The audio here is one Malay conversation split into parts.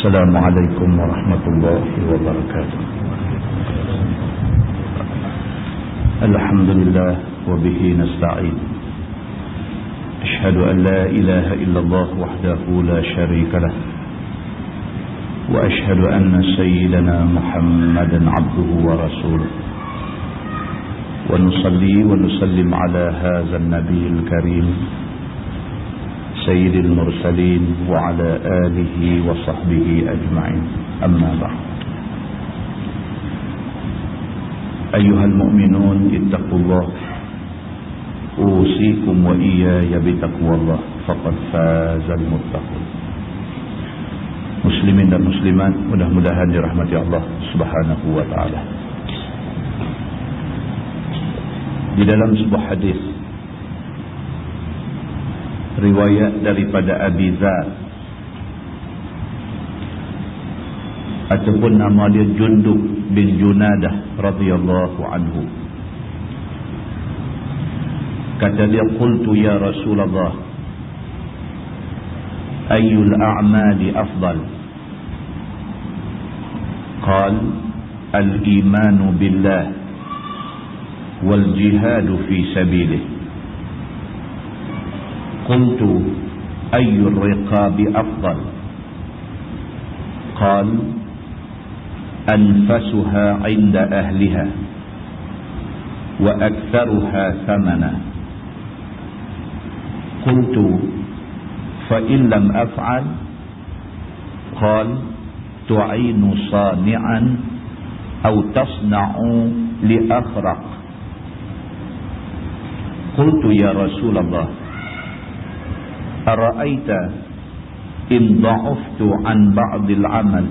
السلام عليكم ورحمة الله وبركاته. الحمد لله وبه نستعين. أشهد أن لا إله إلا الله وحده لا شريك له، وأشهد أن سيدنا محمدا عبده ورسوله، ونصلي ونسلم على هذا النبي الكريم سيد المرسلين وعلى آله وصحبه أجمعين. أما بعد، أيها المؤمنون اتقوا الله، أوصيكم وإياي بتقوى الله، فقد فاز المتقون. Muslimin dan muslimat, mudah-mudahan dirahmati Allah Subhanahu wa taala. Di dalam sebuah hadis riwayat daripada Abi Dzar, ataupun nama dia Jundub bin Junadah radhiyallahu anhu, kata dia, qultu ya Rasulullah, ayyul a'mali afdal? Qal al-imanu billah wal jihadu fi sabilih. قلت أي الرقاب أفضل؟ قال أنفسها عند أهلها وأكثرها ثمنا. قلت فإن لم أفعل؟ قال تعين صانعا أو تصنع لأخرق. قلت يا رسول الله أرأيت إن ضعفت عن بعض العمل؟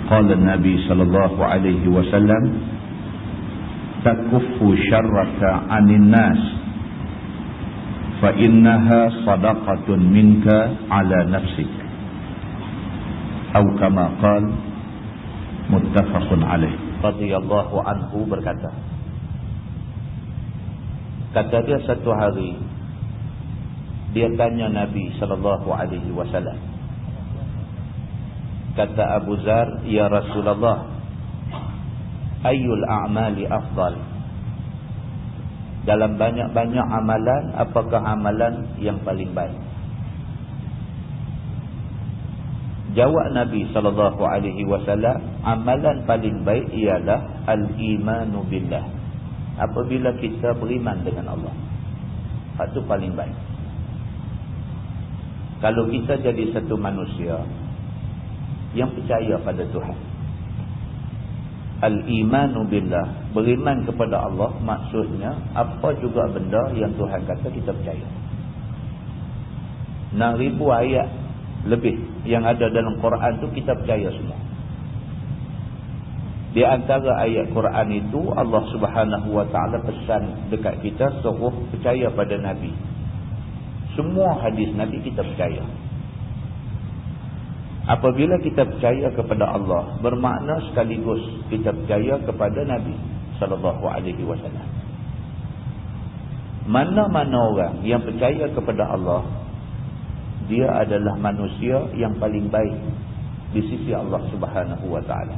قال النبي صلى الله عليه وسلم تكف شرك عن الناس فإنها صدقة منك على نفسك، أو كما قال، متفق عليه. رضي الله عنه berkata, kata dia, satu hari dia tanya Nabi SAW. Kata Abu Dzar, ya Rasulullah, ayyul a'mali afdal? Dalam banyak-banyak amalan, apakah amalan yang paling baik? Jawab Nabi SAW, amalan paling baik ialah al-imanu billah. Apabila kita beriman dengan Allah, itu paling baik. Kalau kita jadi satu manusia yang percaya pada Tuhan, al-imanu billah, beriman kepada Allah, maksudnya apa juga benda yang Tuhan kata kita percaya. 6,000 ayat lebih yang ada dalam Quran tu kita percaya semua. Di antara ayat Quran itu Allah Subhanahu wa taala pesan dekat kita suruh percaya pada Nabi. Semua hadis Nabi kita percaya. Apabila kita percaya kepada Allah, bermakna sekaligus kita percaya kepada Nabi SAW. Mana-mana orang yang percaya kepada Allah, dia adalah manusia yang paling baik di sisi Allah Subhanahu wa taala.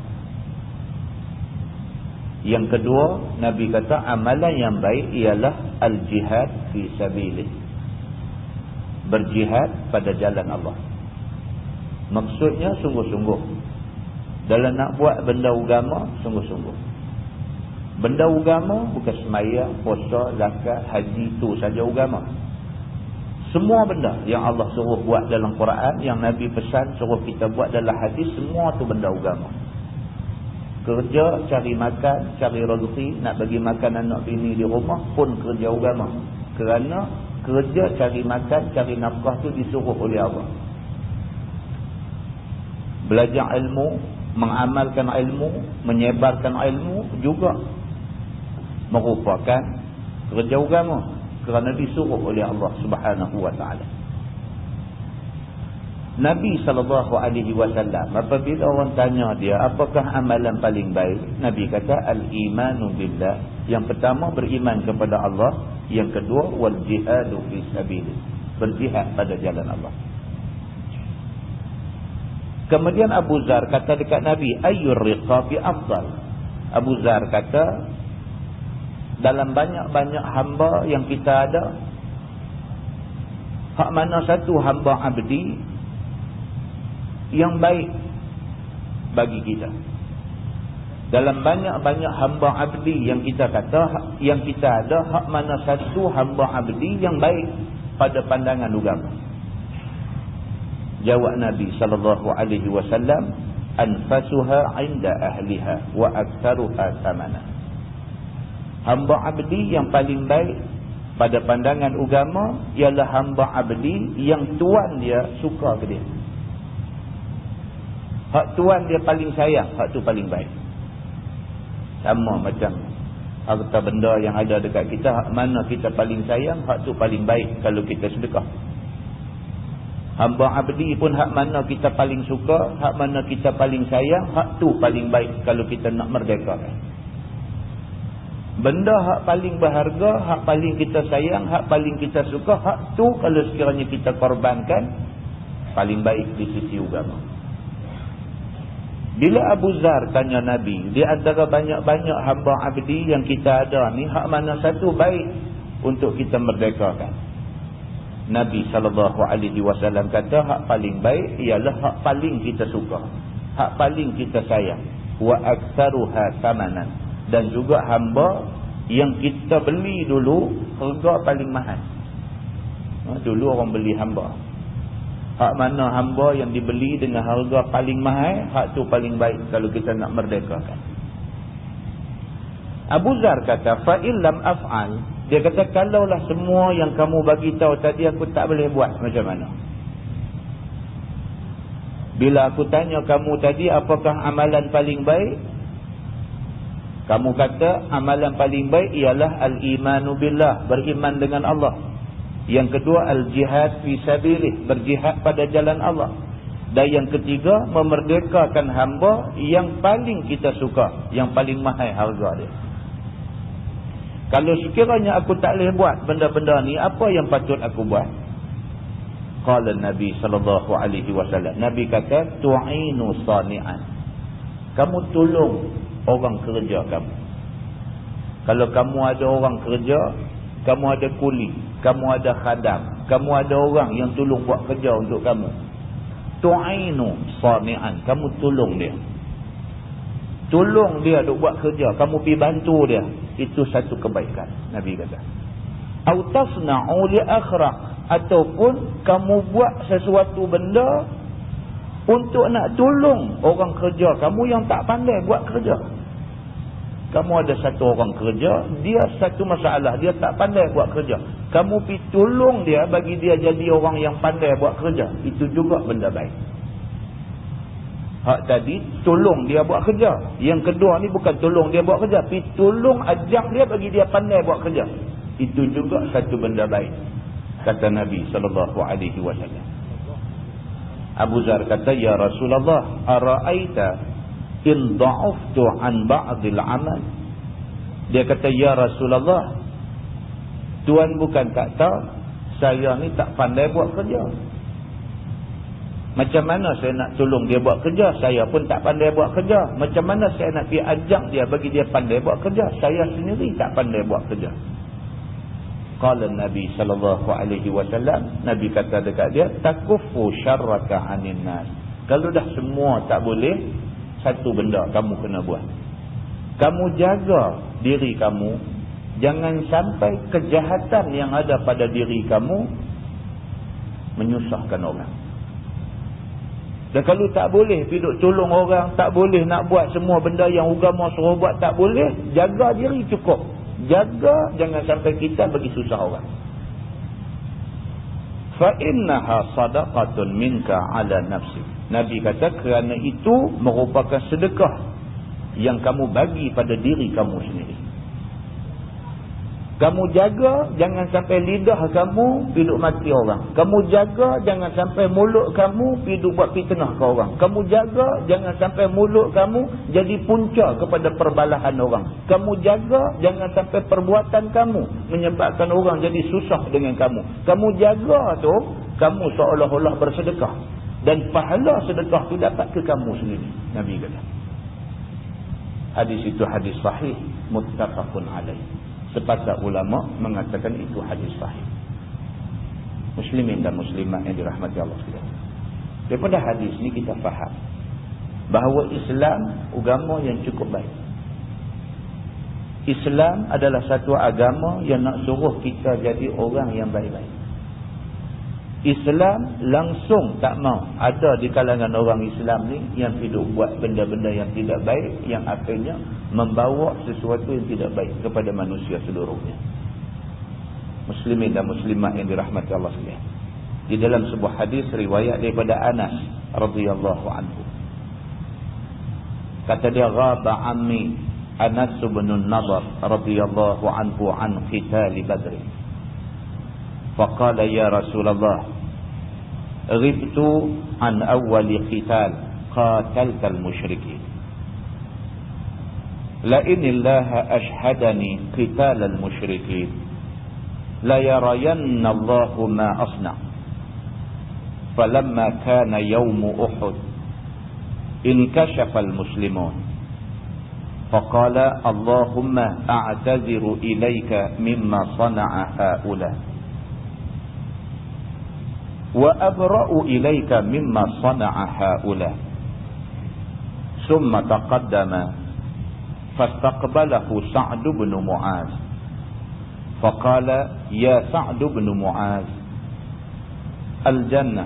Yang kedua, Nabi kata amalan yang baik ialah al-jihad fi sabilih, berjihad pada jalan Allah. Maksudnya sungguh-sungguh. Dalam nak buat benda agama, sungguh-sungguh. Benda agama bukan sembahyang, puasa, zakat, haji, itu saja agama. Semua benda yang Allah suruh buat dalam Quran, yang Nabi pesan suruh kita buat dalam hadis, semua tu benda agama. Kerja, cari makan, cari rezeki, nak bagi makan anak bini di rumah pun kerja agama. Kerana kerja, cari makan, cari nafkah tu disuruh oleh Allah. Belajar ilmu, mengamalkan ilmu, menyebarkan ilmu juga merupakan kerja agama, kerana disuruh oleh Allah Subhanahu wa taala. Nabi SAW, apabila orang tanya dia apakah amalan paling baik, Nabi kata al-imanu billah. Yang pertama beriman kepada Allah, yang kedua wal jihadu fi sabilillah, berjihad pada jalan Allah. Kemudian Abu Zar kata dekat Nabi, ayyur riqabi afdal. Abu Zar kata, dalam banyak-banyak hamba yang kita ada, hak mana satu hamba abdi yang baik bagi kita? Dalam banyak-banyak hamba abdi yang kita kata, yang kita ada, hak mana satu hamba abdi yang baik pada pandangan agama? Jawab Nabi SAW, anfasuha 'inda ahliha wa aktsaruha thamana. Hamba abdi yang paling baik pada pandangan agama ialah hamba abdi yang tuan dia suka ke dia. Hak tuan dia paling sayang, hak tu paling baik. Sama macam harta benda yang ada dekat kita, hak mana kita paling sayang, hak tu paling baik kalau kita sedekah. Hamba abdi pun hak mana kita paling suka, hak mana kita paling sayang, hak tu paling baik kalau kita nak merdekakan. Benda hak paling berharga, hak paling kita sayang, hak paling kita suka, hak tu kalau sekiranya kita korbankan, paling baik di sisi agama. Bila Abu Zar tanya Nabi, di antara banyak-banyak hamba abdi yang kita ada ni, hak mana satu baik untuk kita merdekakan? Nabi SAW kata, hak paling baik ialah hak paling kita suka, hak paling kita sayang. Wa aktsaruha thamanan. Dan juga hamba yang kita beli dulu harga paling mahal. Dulu orang beli hamba, hak mana hamba yang dibeli dengan harga paling mahal, hak tu paling baik kalau kita nak merdekakan. Abu Zar kata, fa illam af'al, dia kata kalaulah semua yang kamu bagi tahu tadi aku tak boleh buat, macam mana? Bila aku tanya kamu tadi apakah amalan paling baik, kamu kata amalan paling baik ialah al-imanu billah, beriman dengan Allah. Yang kedua al-jihad fi sabilih, berjihad pada jalan Allah. Dan yang ketiga memerdekakan hamba yang paling kita suka, yang paling mahal harga dia. Kalau sekiranya aku tak boleh buat benda-benda ni, apa yang patut aku buat? Qala Nabi SAW, Nabi kata, tu'inu sani'an, kamu tolong orang kerja kamu. Kalau kamu ada orang kerja, kamu ada kuli, kamu ada khadam, kamu ada orang yang tolong buat kerja untuk kamu, tu'inu sani'an, kamu tolong dia. Tolong dia duk buat kerja, kamu pergi bantu dia. Itu satu kebaikan, Nabi kata. Au tasna'u li akhraq, ataupun kamu buat sesuatu benda untuk nak tolong orang kerja kamu yang tak pandai buat kerja. Kamu ada satu orang kerja, dia satu masalah, dia tak pandai buat kerja. Kamu pergi tolong dia, bagi dia jadi orang yang pandai buat kerja. Itu juga benda baik. Hak tadi tolong dia buat kerja. Yang kedua ni bukan tolong dia buat kerja, tapi tolong ajak dia bagi dia pandai buat kerja. Itu juga satu benda baik, kata Nabi SAW. Abu Zar kata, ya Rasulullah, ara'aita in da'uftu an ba'dil amal. Dia kata, ya Rasulullah, Tuan bukan tak tahu saya ni tak pandai buat kerja. Macam mana saya nak tolong dia buat kerja? Saya pun tak pandai buat kerja. Macam mana saya nak pergi ajak dia bagi dia pandai buat kerja? Saya sendiri tak pandai buat kerja. Qala Nabi SAW, Nabi kata dekat dia, takuffu syarraka 'anin nas. Kalau dah semua tak boleh, satu benda kamu kena buat. Kamu jaga diri kamu, jangan sampai kejahatan yang ada pada diri kamu menyusahkan orang. Dan kalau tak boleh pergi tolong orang, tak boleh nak buat semua benda yang agama suruh buat, tak boleh, jaga diri cukup. Jaga jangan sampai kita bagi susah orang. Fa innaha sadaqatun minka ala nafsi. Nabi kata kerana itu merupakan sedekah yang kamu bagi pada diri kamu sendiri. Kamu jaga jangan sampai lidah kamu pergi mati orang. Kamu jaga jangan sampai mulut kamu pergi buat fitnah ke orang. Kamu jaga jangan sampai mulut kamu jadi punca kepada perbalahan orang. Kamu jaga jangan sampai perbuatan kamu menyebabkan orang jadi susah dengan kamu. Kamu jaga tu, kamu seolah-olah bersedekah. Dan pahala sedekah tu dapat ke kamu sendiri. Nabi kata. Hadis itu hadis sahih, muttafaqun alaih. Sepakat ulama mengatakan itu hadis sahih. Muslimin dan muslimat yang dirahmati Allah sekalian. Daripada hadis ni kita faham bahawa Islam agama yang cukup baik. Islam adalah satu agama yang nak suruh kita jadi orang yang baik-baik. Islam langsung tak mau ada di kalangan orang Islam ni yang hidup buat benda-benda yang tidak baik, yang akhirnya membawa sesuatu yang tidak baik kepada manusia seluruhnya. Muslimin dan muslimat yang dirahmati Allah sekalian. Di dalam sebuah hadis riwayat daripada Anas radhiyallahu anhu. Kata dia, ghaba ammi Anas bin Nadhr radhiyallahu anhu an qital Badr. Faqala ya Rasulullah, ghibtu an awwal qital qatalta al-musyrikin. La in Allah ashhadani qital al-musyrikin la yarayanna Allah ma asna. Falamma kana yawm Uhud inkashafa al-muslimun. فقال اللهم أعتذر إليك مما صنع هؤلاء وأبرأ إليك مما صنع هؤلاء. ثم تقدم فاستقبله سعد بن معاذ فقال يا سعد بن معاذ الجنة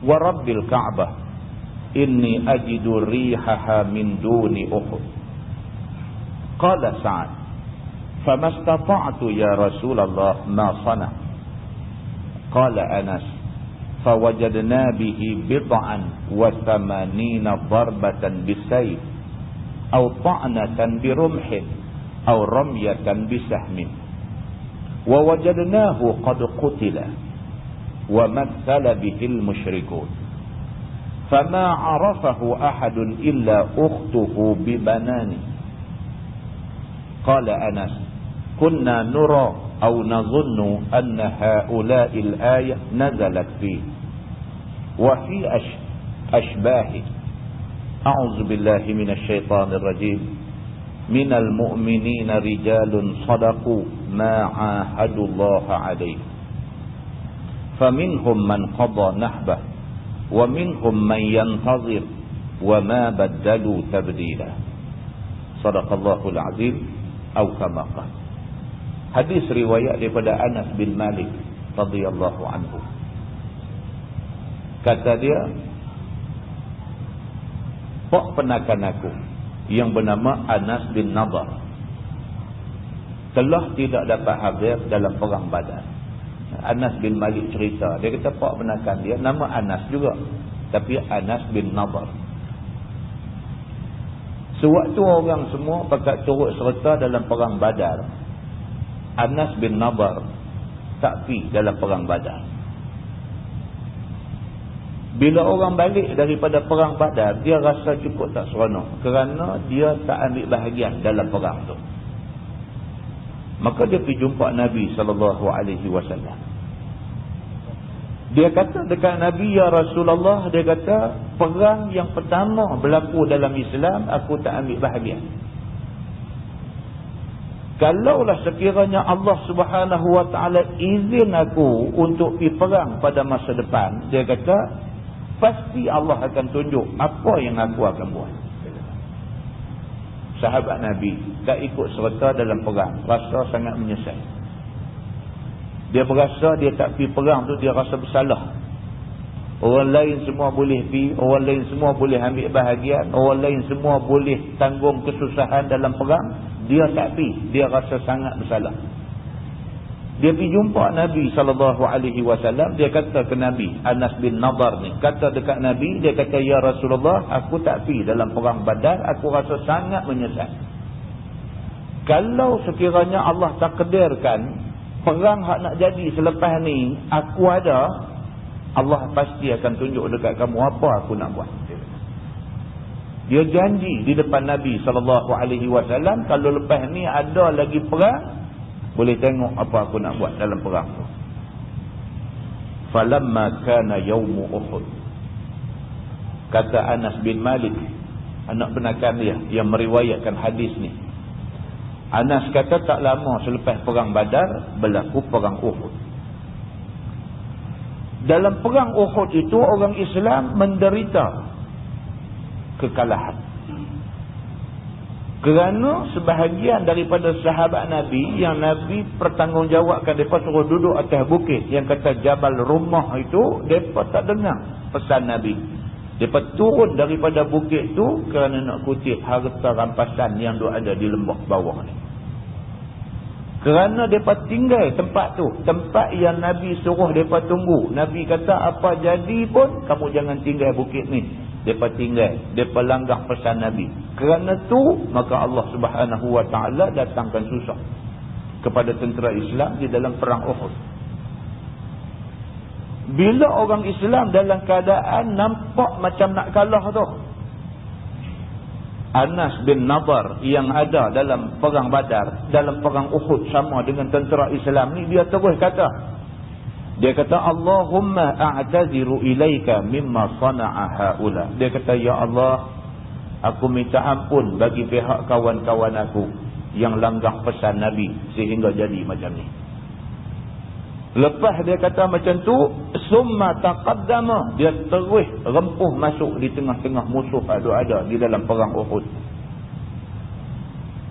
ورب الكعبة إني أجد ريحها من دون أحد. قال سعد فما استطعت يا رسول الله ما صنع. قال أنس فوجدنا به بضعا 80 ضربة بالسيف أو طعنة برمح أو رمية بسهم ووجدناه قد قتل ومثل به المشركون فما عرفه أحد إلا أخته ببنانه. قال أنس كنا نرى أو نظن أن هؤلاء الآية نزلت فيه وفي أشباهه. أعوذ بالله من الشيطان الرجيم. من المؤمنين رجال صدقوا ما عاهدوا الله عليه فمنهم من قضى نحبه ومنهم من ينتظر وما بدلوا تبديلا. صدق الله العظيم أو كما قال. Hadis riwayat daripada Anas bin Malik radhiyallahu anhu. Kata dia, pak penakan aku yang bernama Anas bin Nadhr telah tidak dapat hadir dalam perang Badar. Anas bin Malik cerita, dia kata pak penakan dia nama Anas juga, tapi Anas bin Nadhr. Sewaktu orang semua pakat turut serta dalam perang Badar, Anas bin Nadhr tak pergi dalam perang Badar. Bila orang balik daripada perang Badar, dia rasa cukup tak seronok kerana dia tak ambil bahagian dalam perang tu. Maka dia pergi jumpa Nabi SAW. Dia kata dekat Nabi, ya Rasulullah, dia kata perang yang pertama berlaku dalam Islam aku tak ambil bahagian. Kalaulah sekiranya Allah Subhanahu Wa Taala izin aku untuk pergi perang pada masa depan, dia kata pasti Allah akan tunjuk apa yang aku akan buat. Sahabat Nabi tak ikut serta dalam perang, rasa sangat menyesal. Dia berasa dia tak pergi perang tu, dia rasa bersalah. Orang lain semua boleh pergi, orang lain semua boleh ambil bahagian, orang lain semua boleh tanggung kesusahan dalam perang, dia tak pergi, dia rasa sangat bersalah. Dia pergi jumpa Nabi SAW, dia kata ke Nabi, Anas bin Nadhr ni kata dekat Nabi, dia kata ya Rasulullah, aku tak pergi dalam perang Badar, aku rasa sangat menyesal. Kalau sekiranya Allah takdirkan perang hak nak jadi selepas ni aku ada, Allah pasti akan tunjuk dekat kamu apa aku nak buat. Dia janji di depan Nabi SAW, kalau lepas ni ada lagi perang, boleh tengok apa aku nak buat dalam perang tu. Falamma kana yawm Uhud, Kata Anas bin Malik, anak penakan dia yang meriwayatkan hadis ni. Anas kata tak lama selepas perang Badar berlaku perang Uhud. Dalam perang Uhud itu orang Islam menderita kekalahan. Kerana sebahagian daripada sahabat Nabi yang Nabi bertanggungjawabkan, mereka suruh duduk atas bukit yang kata Jabal Rumah itu, mereka tak dengar pesan Nabi. Mereka turun daripada bukit itu kerana nak kutip harta rampasan yang ada di lembah bawah ni. Kerana mereka tinggal tempat tu, tempat yang Nabi suruh mereka tunggu. Nabi kata apa jadi pun kamu jangan tinggal bukit ni. Mereka tinggal, mereka langgar pesan Nabi. Kerana tu maka Allah Subhanahu Wa Taala datangkan susah kepada tentera Islam di dalam perang Uhud. Bila orang Islam dalam keadaan nampak macam nak kalah tu, Anas bin Nadar yang ada dalam perang Badar, dalam perang Uhud sama dengan tentera Islam ni, dia terus kata, dia kata Allahumma a'taziru ilaika mimma sana'a haula. Dia kata ya Allah, aku minta ampun bagi pihak kawan-kawan aku yang langgar pesan Nabi sehingga jadi macam ni. Lepas dia kata macam tu, summa taqaddama, dia terus rempuh masuk di tengah-tengah musuh ada di dalam perang Uhud.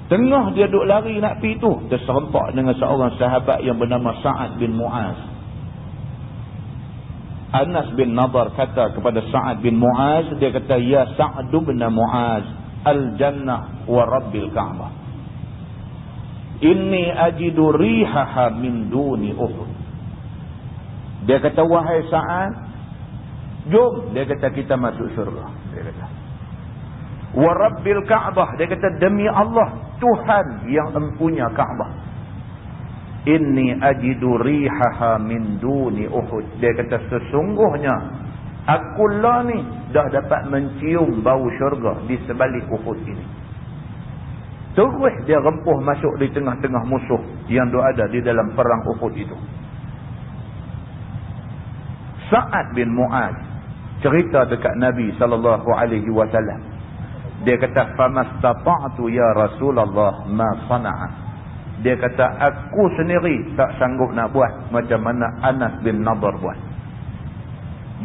Tengah dia duk lari nak pergi tu, dia serempak dengan seorang sahabat yang bernama Sa'ad bin Mu'az. Anas bin Nadar kata kepada Sa'ad bin Mu'az, dia kata ya Sa'ad bin Mu'az, al-jannah wa rabbil Ka'bah, inni ajidu rihaha min duni Uhud. Dia kata wahai Sa'ad, jom, dia kata kita masuk syurga. Dia kata wa rabbil Ka'bah, dia kata demi Allah Tuhan yang empunya Ka'bah, inni ajidu rihaha min duni Uhud. Dia kata sesungguhnya aku lah ni dah dapat mencium bau syurga di sebalik Uhud ini. Terus dia rempuh masuk di tengah-tengah musuh yang ada di dalam perang Uhud itu. Sa'ad bin Mu'az cerita dekat Nabi SAW. Dia kata famastata'tu ya Rasulullah ma sana'a. Dia kata aku sendiri tak sanggup nak buat macam mana Anas bin Nadar buat.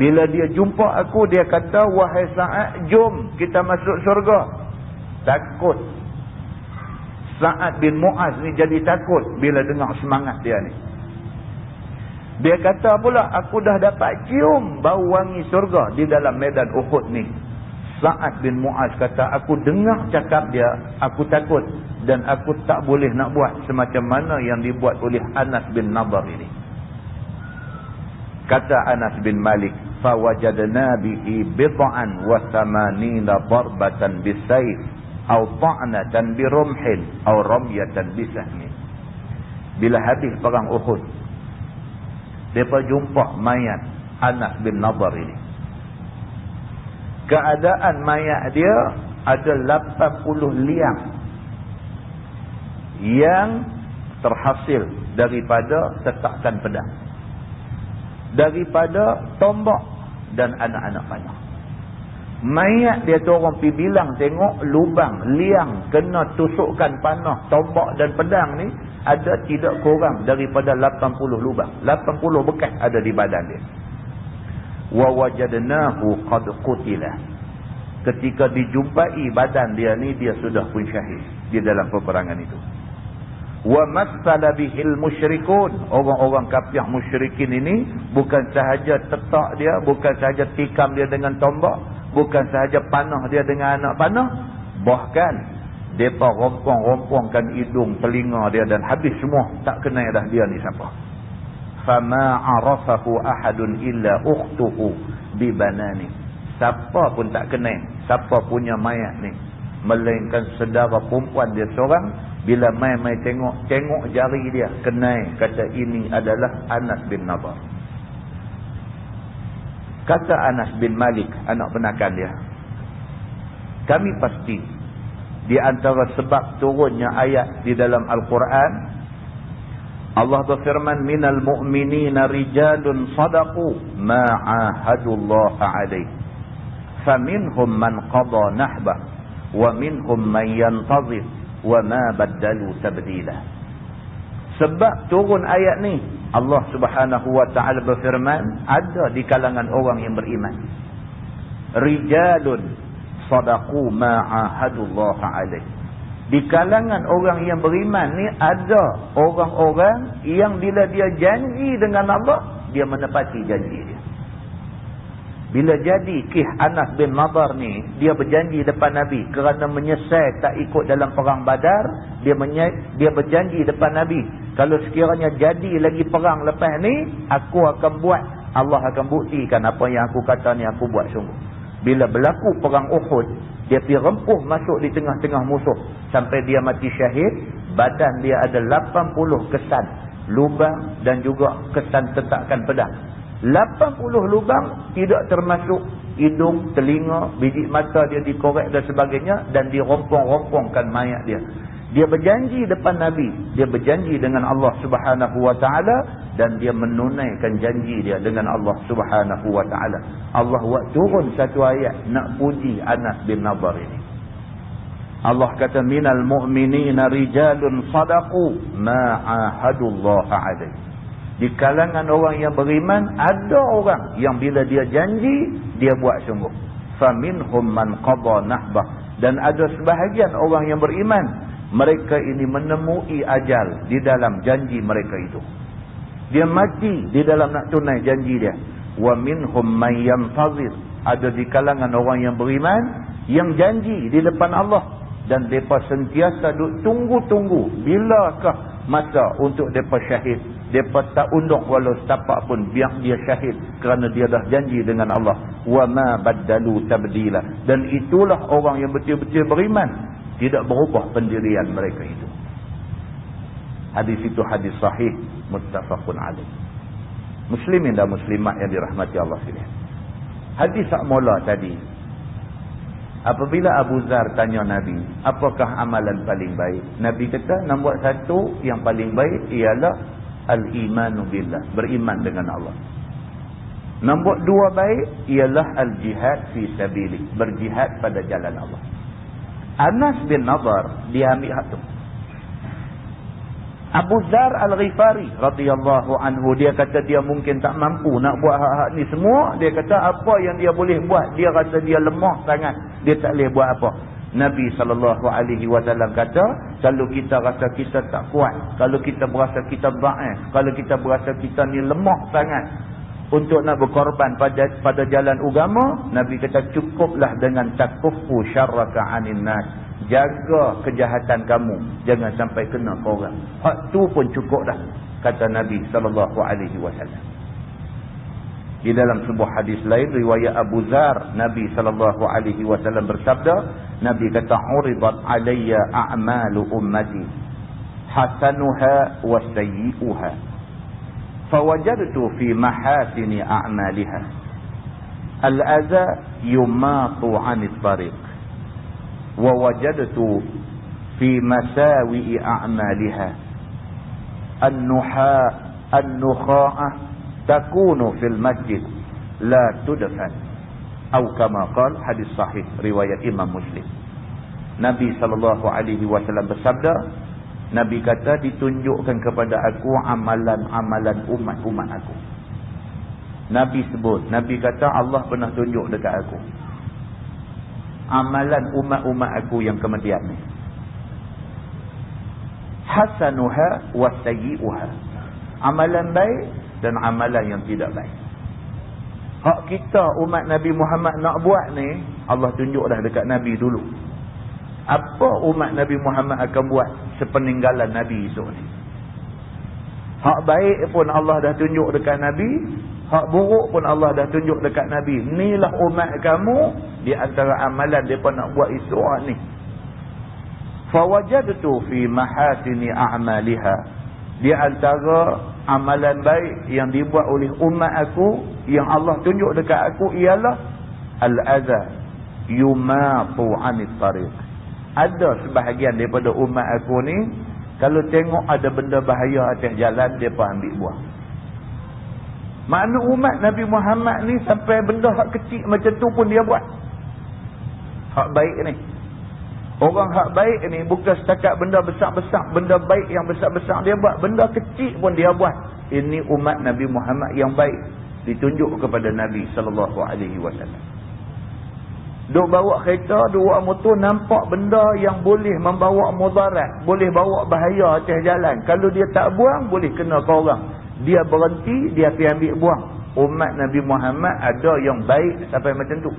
Bila dia jumpa aku, dia kata wahai Sa'ad, jom kita masuk syurga. Takut. Sa'ad bin Mu'az ni jadi takut bila dengar semangat dia ni. Dia kata pula aku dah dapat cium bau wangi syurga di dalam medan Uhud ni. Sa'ad bin Mu'az kata aku dengar cakap dia, aku takut dan aku tak boleh nak buat semacam mana yang dibuat oleh Anas bin Nadar ini. Kata Anas bin Malik, fawajadna bihi bid'an wa thamanina darbatan bisayf aw ta'natan birumhin aw ramyatan bisahmin. Bila habis perang Uhud, mereka jumpa mayat Anas bin Nadar ini. Keadaan mayat dia ada 80 liang yang terhasil daripada setakan pedang, daripada tombak dan anak-anak panah. Mayat dia tu orang pergi bilang, tengok lubang liang kena tusukkan panah, tombak dan pedang ni ada tidak kurang daripada 80 lubang. 80 bekas ada di badan dia. Wa wajadnahu qad qutila. Ketika dijumpai badan dia ni, dia sudah pun syahid di dalam peperangan itu. Wa massala bihil musyrikun. Orang-orang kafir musyrikin ini bukan sahaja tetak dia, bukan sahaja tikam dia dengan tombak, bukan sahaja panah dia dengan anak panah, bahkan mereka rompong-rompongkan hidung, telinga dia dan habis semua. Tak kenal dah dia ni siapa. Fama arafahu ahadun illa ukhtuhu bibanani. Siapa pun tak kenal siapa punya mayat ni, melainkan saudara perempuan dia seorang. Bila mai tengok jari dia, kenal, kata ini adalah Anas bin Nadar. Kata Anas bin Malik, anak penakan dia, kami pasti di antara sebab turunnya ayat di dalam Al-Quran, Allah berfirman, minal mu'minina rijalun sadaqu ma 'ahadullaha alaih faminhum man qada nahbah wa minhum man yantazir wa ma baddalu tabdila. Sebab turun ayat ni, Allah Subhanahu wa taala berfirman, ada di kalangan orang yang beriman rijalun sadaqu ma ahadullah alaih. Di kalangan orang yang beriman ni ada orang-orang yang bila dia janji dengan Allah, dia menepati janji dia. Bila jadi Kih Anas bin Nadar ni, dia berjanji depan Nabi kerana menyesal tak ikut dalam perang Badar, dia berjanji depan Nabi, kalau sekiranya jadi lagi perang lepas ni, aku akan buat, Allah akan buktikan apa yang aku kata ni aku buat sungguh. Bila berlaku perang Uhud, dia pergi rempuh masuk di tengah-tengah musuh sampai dia mati syahid. Badan dia ada 80 kesan lubang dan juga kesan tetakan pedang. 80 lubang, tidak termasuk hidung, telinga, biji mata dia dikorek dan sebagainya, dan dirompong-rompongkan mayat dia. Dia berjanji depan Nabi, dia berjanji dengan Allah Subhanahu wa taala, dan dia menunaikan janji dia dengan Allah Subhanahu wa taala. Allah buat turun satu ayat nak puji Anas bin Nadar ini. Allah kata, minal mu'minina rijalun sadaqu ma ahadullah alaihi. Di kalangan orang yang beriman ada orang yang bila dia janji, dia buat sungguh. Faminhum man qada nahbah. Dan ada sebahagian orang yang beriman, mereka ini menemui ajal di dalam janji mereka itu. Dia mati di dalam nak tunai janji dia. Wa minhum man yantazir. Ada di kalangan orang yang beriman yang janji di depan Allah, dan mereka sentiasa tunggu-tunggu bilakah masa untuk mereka syahid. Mereka tak unduk walau setapak pun, biar dia syahid, kerana dia dah janji dengan Allah. Wa ma baddalu tabdila. Dan itulah orang yang betul-betul beriman, tidak berubah pendirian mereka itu. Hadis itu hadis sahih muttafaqun alaih. Muslimin dan muslimat yang dirahmati Allah sekalian. Hadis sak mula tadi, apabila Abu Zar tanya Nabi, apakah amalan paling baik? Nabi kata, nombor satu yang paling baik ialah al-imanu billah, beriman dengan Allah. Nombor dua baik ialah al-jihad fi sabili, berjihad pada jalan Allah. Anas bin Nadar dia ambil hak tu. Abu Zar Al-Ghifari radhiyallahu anhu, dia kata dia mungkin tak mampu nak buat hak-hak ni semua. Dia kata apa yang dia boleh buat, dia rasa dia lemah sangat, dia tak boleh buat apa. Nabi SAW kata, kalau kita rasa kita tak kuat, kalau kita berasa kita dhaif, kalau kita berasa kita ni lemah sangat untuk nak berkorban pada jalan agama, Nabi kata cukuplah dengan takufu syarraka anin nas. Jaga kejahatan kamu, jangan sampai kena ke orang. Hak tu pun cukup dah, kata Nabi SAW. Di dalam sebuah hadis lain riwayat Abu Zar, Nabi SAW bersabda, Nabi kata, uridat alayya a'malu ummati hasanuha wa sayyi'uha fawajadtu fi mahasini a'maliha al-adha yumatu 'anit tariq wa wajadtu fi masawi'i a'maliha an-nukha'ah takunu fil masjid la tudfan, atau kama qala, hadis sahih riwayat Imam Muslim. Nabi SAW bersabda, Nabi kata ditunjukkan kepada aku amalan-amalan umat-umat aku. Nabi sebut, Nabi kata Allah pernah tunjuk dekat aku amalan umat-umat aku yang kemudian ni. Hasanuha wa sayyi'uha, amalan baik dan amalan yang tidak baik. Hak kita umat Nabi Muhammad nak buat ni, Allah tunjuk dah dekat Nabi dulu. Apa umat Nabi Muhammad akan buat sepeninggalan Nabi esok ni. Hak baik pun Allah dah tunjuk dekat Nabi, hak buruk pun Allah dah tunjuk dekat Nabi. Inilah umat kamu, di antara amalan mereka nak buat esok ni. Fawajadtu fi mahasini a'maliha, di antara amalan baik yang dibuat oleh umat aku, yang Allah tunjuk dekat aku, ialah al-adha yumatu 'anit tariq. Ada sebahagian daripada umat aku ni, kalau tengok ada benda bahaya atas jalan, mereka ambil buang. Makna umat Nabi Muhammad ni sampai benda hak kecil macam tu pun dia buat. hak baik ni. Orang hak baik ni bukan setakat benda besar-besar, benda baik yang besar-besar dia buat, benda kecil pun dia buat. Ini umat Nabi Muhammad yang baik, ditunjuk kepada Nabi SAW. Duk bawa kereta, duk bawa motor, nampak benda yang boleh membawa mudarat, boleh bawa bahaya atas jalan. Kalau dia tak buang, boleh kena ke orang. Dia berhenti, dia pergi ambil buang. Umat Nabi Muhammad ada yang baik sampai macam tu.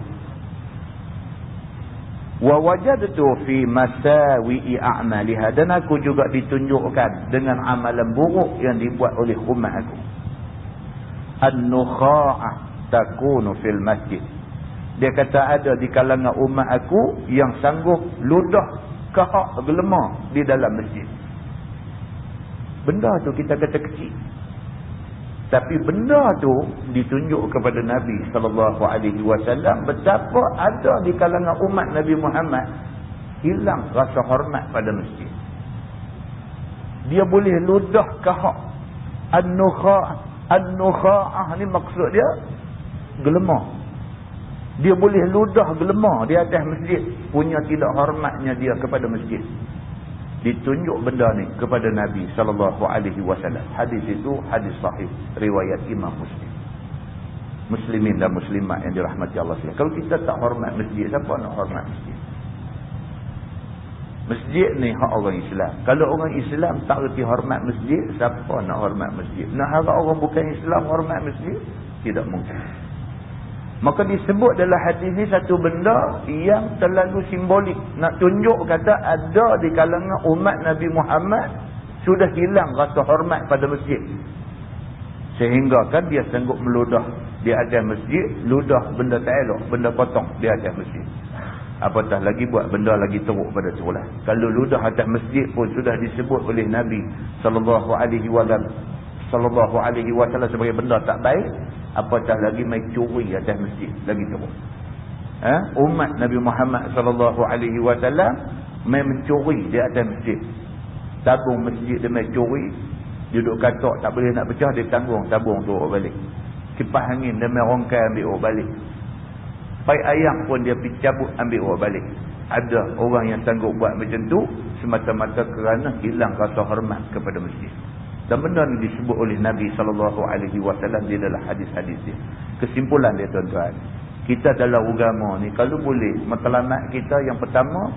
Wa wajadtu fi masawi'i a'maliha, dan aku juga ditunjukkan dengan amalan buruk yang dibuat oleh umat aku. An-nukha'ah takunu fil masjid. Dia kata ada di kalangan umat aku yang sanggup ludah kahak gelema di dalam masjid. Benda tu kita kata kecil, tapi benda tu ditunjuk kepada Nabi SAW betapa ada di kalangan umat Nabi Muhammad hilang rasa hormat pada masjid. Dia boleh ludah kahak. An-nukha'ah ni maksud dia gelema. Dia boleh ludah gelema di atas masjid, punya tidak hormatnya dia kepada masjid. Ditunjuk benda ni kepada Nabi SAW. Hadis itu hadis sahih riwayat Imam Muslim. Muslimin dan muslimat yang dirahmati Allah sekalian. Kalau kita tak hormat masjid, siapa nak hormat masjid? Masjid ni hak orang Islam. Kalau orang Islam tak reti hormat masjid, siapa nak hormat masjid? Nak harap orang bukan Islam hormat masjid? Tidak mungkin. Maka disebut dalam hadis ni satu benda yang terlalu simbolik. Nak tunjuk kata ada di kalangan umat Nabi Muhammad sudah hilang rasa hormat pada masjid. Sehingga kan dia sanggup meludah di atas masjid, ludah benda tak elok, benda potong di atas masjid. Apatah lagi buat benda lagi teruk pada tu lah. Kalau ludah atas masjid pun sudah disebut oleh Nabi sallallahu alaihi wasallam sebagai benda tak baik, apatah lagi mai curi atas masjid, lagi teruk. Umat Nabi Muhammad sallallahu alaihi wasallam mai mencuri di atas masjid. Tabung masjid dia mai curi, duduk katak tak boleh nak pecah, dia tanggung tabung tu balik. Kipas angin dia mai rongkai ambil balik. Pai ayam pun dia pergi cabut ambil balik. Ada orang yang sanggup buat macam tu semata-mata kerana hilang rasa hormat kepada masjid. Dan benda ni disebut oleh Nabi SAW di dalam hadis-hadis dia. Kesimpulan dia tuan-tuan, kita dalam agama ni kalau boleh, matlamat kita yang pertama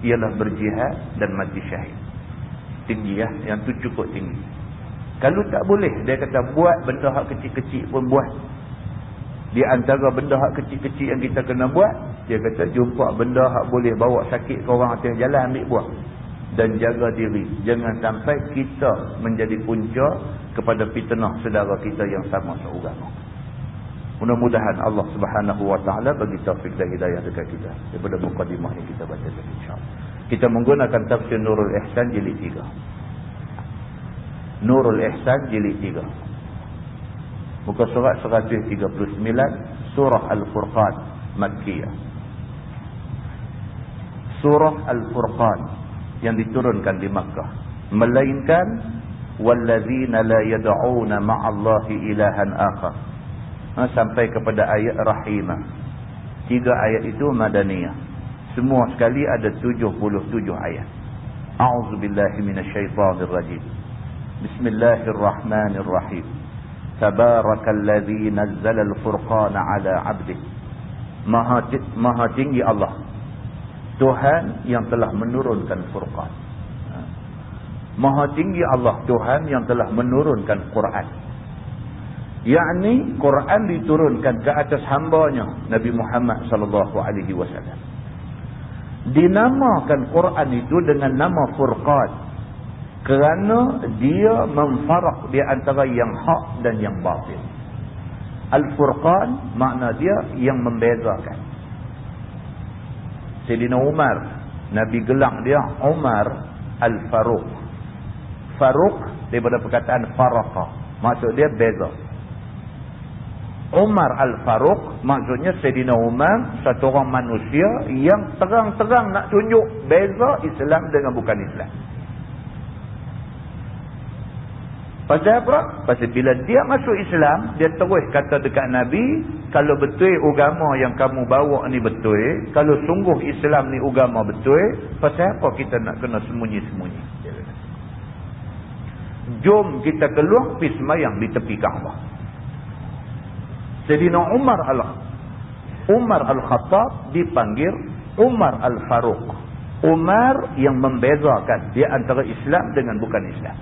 ialah berjihad dan mati syahid. Tinggi yang tu cukup tinggi. Kalau tak boleh, dia kata buat benda hak kecil-kecil pun buat. Di antara benda hak kecil-kecil yang kita kena buat, dia kata jumpa benda hak boleh bawa sakit ke orang atas jalan, ambil buat. Dan jaga diri, jangan sampai kita menjadi punca kepada fitnah saudara kita yang sama seagama. Mudah-mudahan Allah Subhanahu wa taala bagi taufik dan hidayah dekat kita daripada mukadimah yang kita baca tadi, insya-Allah. Kita menggunakan tafsir Nurul Ihsan jilid 3. Nurul Ihsan jilid 3. Muka surat 139, surah Al-Furqan, Makkiyah. Surah Al-Furqan yang diturunkan di Makkah, melainkan wallazina la yad'una ma'allahi ilahan akhar, sampai kepada ayat rahimah. 3 ayat itu madaniyah, semua sekali ada 77 ayat. A'udzubillahi minasyaitonirrajim. Bismillahirrahmanirrahim. Tabarakalladzi nazzala al-furqana 'ala 'abdihi. Maha tinggi Allah, Tuhan yang telah menurunkan Furqan. Maha tinggi Allah, Tuhan yang telah menurunkan Quran. Yakni Quran diturunkan ke atas hambanya Nabi Muhammad sallallahu alaihi wasallam. Dinamakan Quran itu dengan nama Furqan kerana dia memfarak di antara yang hak dan yang batil. Al-Furqan makna dia yang membezakan. Sayyidina Umar, Nabi gelar dia Umar Al-Faruq. Faruq daripada perkataan faraqa, maksud dia beza. Umar Al-Faruq maksudnya Sayyidina Umar satu orang manusia yang terang-terang nak tunjuk beza Islam dengan bukan Islam. Pasal apa? Pasal bila dia masuk Islam, dia terus kata dekat Nabi, kalau betul agama yang kamu bawa ni betul, kalau sungguh Islam ni agama betul, pasal apa kita nak kena sembunyi-sembunyi? Jom kita keluar pergi sembahyang di tepi Kaabah. Sayyidina Umar Al-Khattab dipanggil Umar Al-Faruq. Umar yang membezakan dia antara Islam dengan bukan Islam.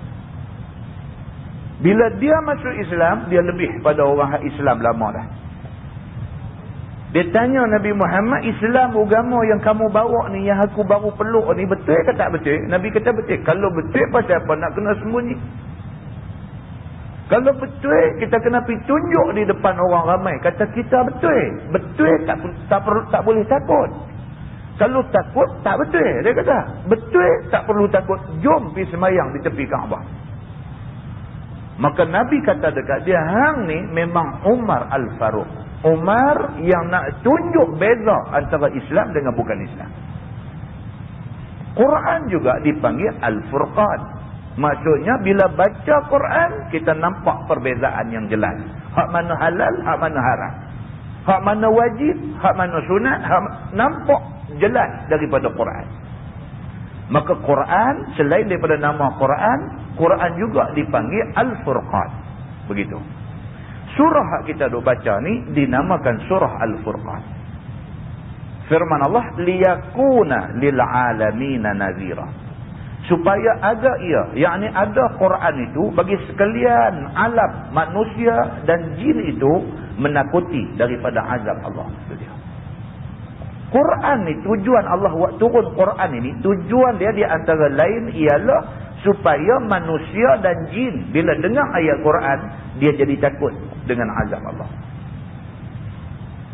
Bila dia masuk Islam, dia lebih pada orang Islam lama dah. Dia tanya Nabi Muhammad, Islam agama yang kamu bawa ni, yang aku baru peluk ni, betul ke tak betul? Nabi kata betul. Kalau betul, pasal apa nak kena sembunyi? Kalau betul, kita kena pergi tunjuk di depan orang ramai. Kata kita betul. Betul tak boleh takut. Kalau takut, tak betul. Dia kata, betul tak perlu takut. Jom pergi sembahyang di tepi Kaabah. Maka Nabi kata dekat dia, hang ni memang Umar Al-Faruq. Umar yang nak tunjuk beza antara Islam dengan bukan Islam. Quran juga dipanggil Al-Furqan. Maksudnya bila baca Quran, kita nampak perbezaan yang jelas. Hak mana halal, hak mana haram. Hak mana wajib, hak mana sunat, nampak jelas daripada Quran. Maka Quran, selain daripada nama Quran, Quran juga dipanggil Al-Furqan. Begitu. Surah kita duk baca ni dinamakan surah Al-Furqan. Firman Allah, liyakuna lil'alamina nazira. Supaya ada ia, yakni ada Quran itu bagi sekalian alam manusia dan jin itu menakuti daripada azab Allah. Quran ni, tujuan Allah buat turun Quran ini, tujuan dia di antara lain ialah supaya manusia dan jin bila dengar ayat Quran, dia jadi takut dengan azab Allah.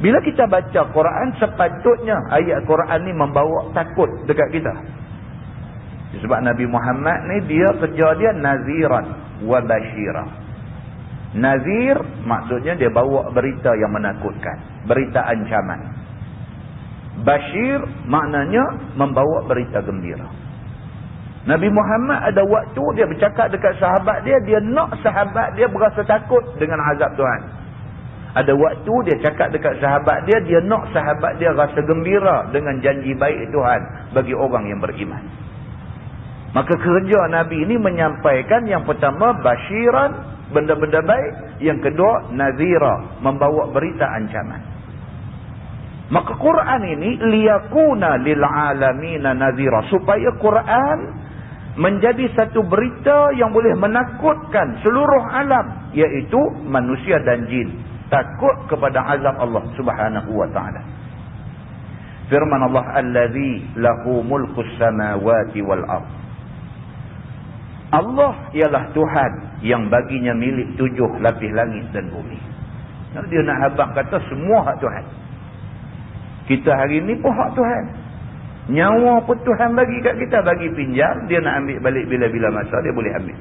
Bila kita baca Quran, sepatutnya ayat Quran ni membawa takut dekat kita. Sebab Nabi Muhammad ni dia kerja dia naziran wa basyira. Nazir maksudnya dia bawa berita yang menakutkan, berita ancaman. Bashir maknanya membawa berita gembira. Nabi Muhammad ada waktu dia bercakap dekat sahabat dia, dia nak sahabat dia berasa takut dengan azab Tuhan. Ada waktu dia cakap dekat sahabat dia, dia nak sahabat dia rasa gembira dengan janji baik Tuhan bagi orang yang beriman. Maka kerja Nabi ini menyampaikan yang pertama basyiran, benda-benda baik. Yang kedua nazira, membawa berita ancaman. Maka Quran ini liyakuna lil'alamina nazira, supaya Quran menjadi satu berita yang boleh menakutkan seluruh alam, iaitu manusia dan jin, takut kepada azab Allah Subhanahu wa taala. Firman Allah, allazi lahu mulkus samawati wal ardh. Allah ialah Tuhan yang baginya milik 7 lapis langit dan bumi. Dia nak habaq kata semua hak Tuhan. Kita hari ni pun hak Tuhan. Nyawa pun Tuhan bagi kat kita, bagi pinjam, dia nak ambil balik bila-bila masa dia boleh ambil.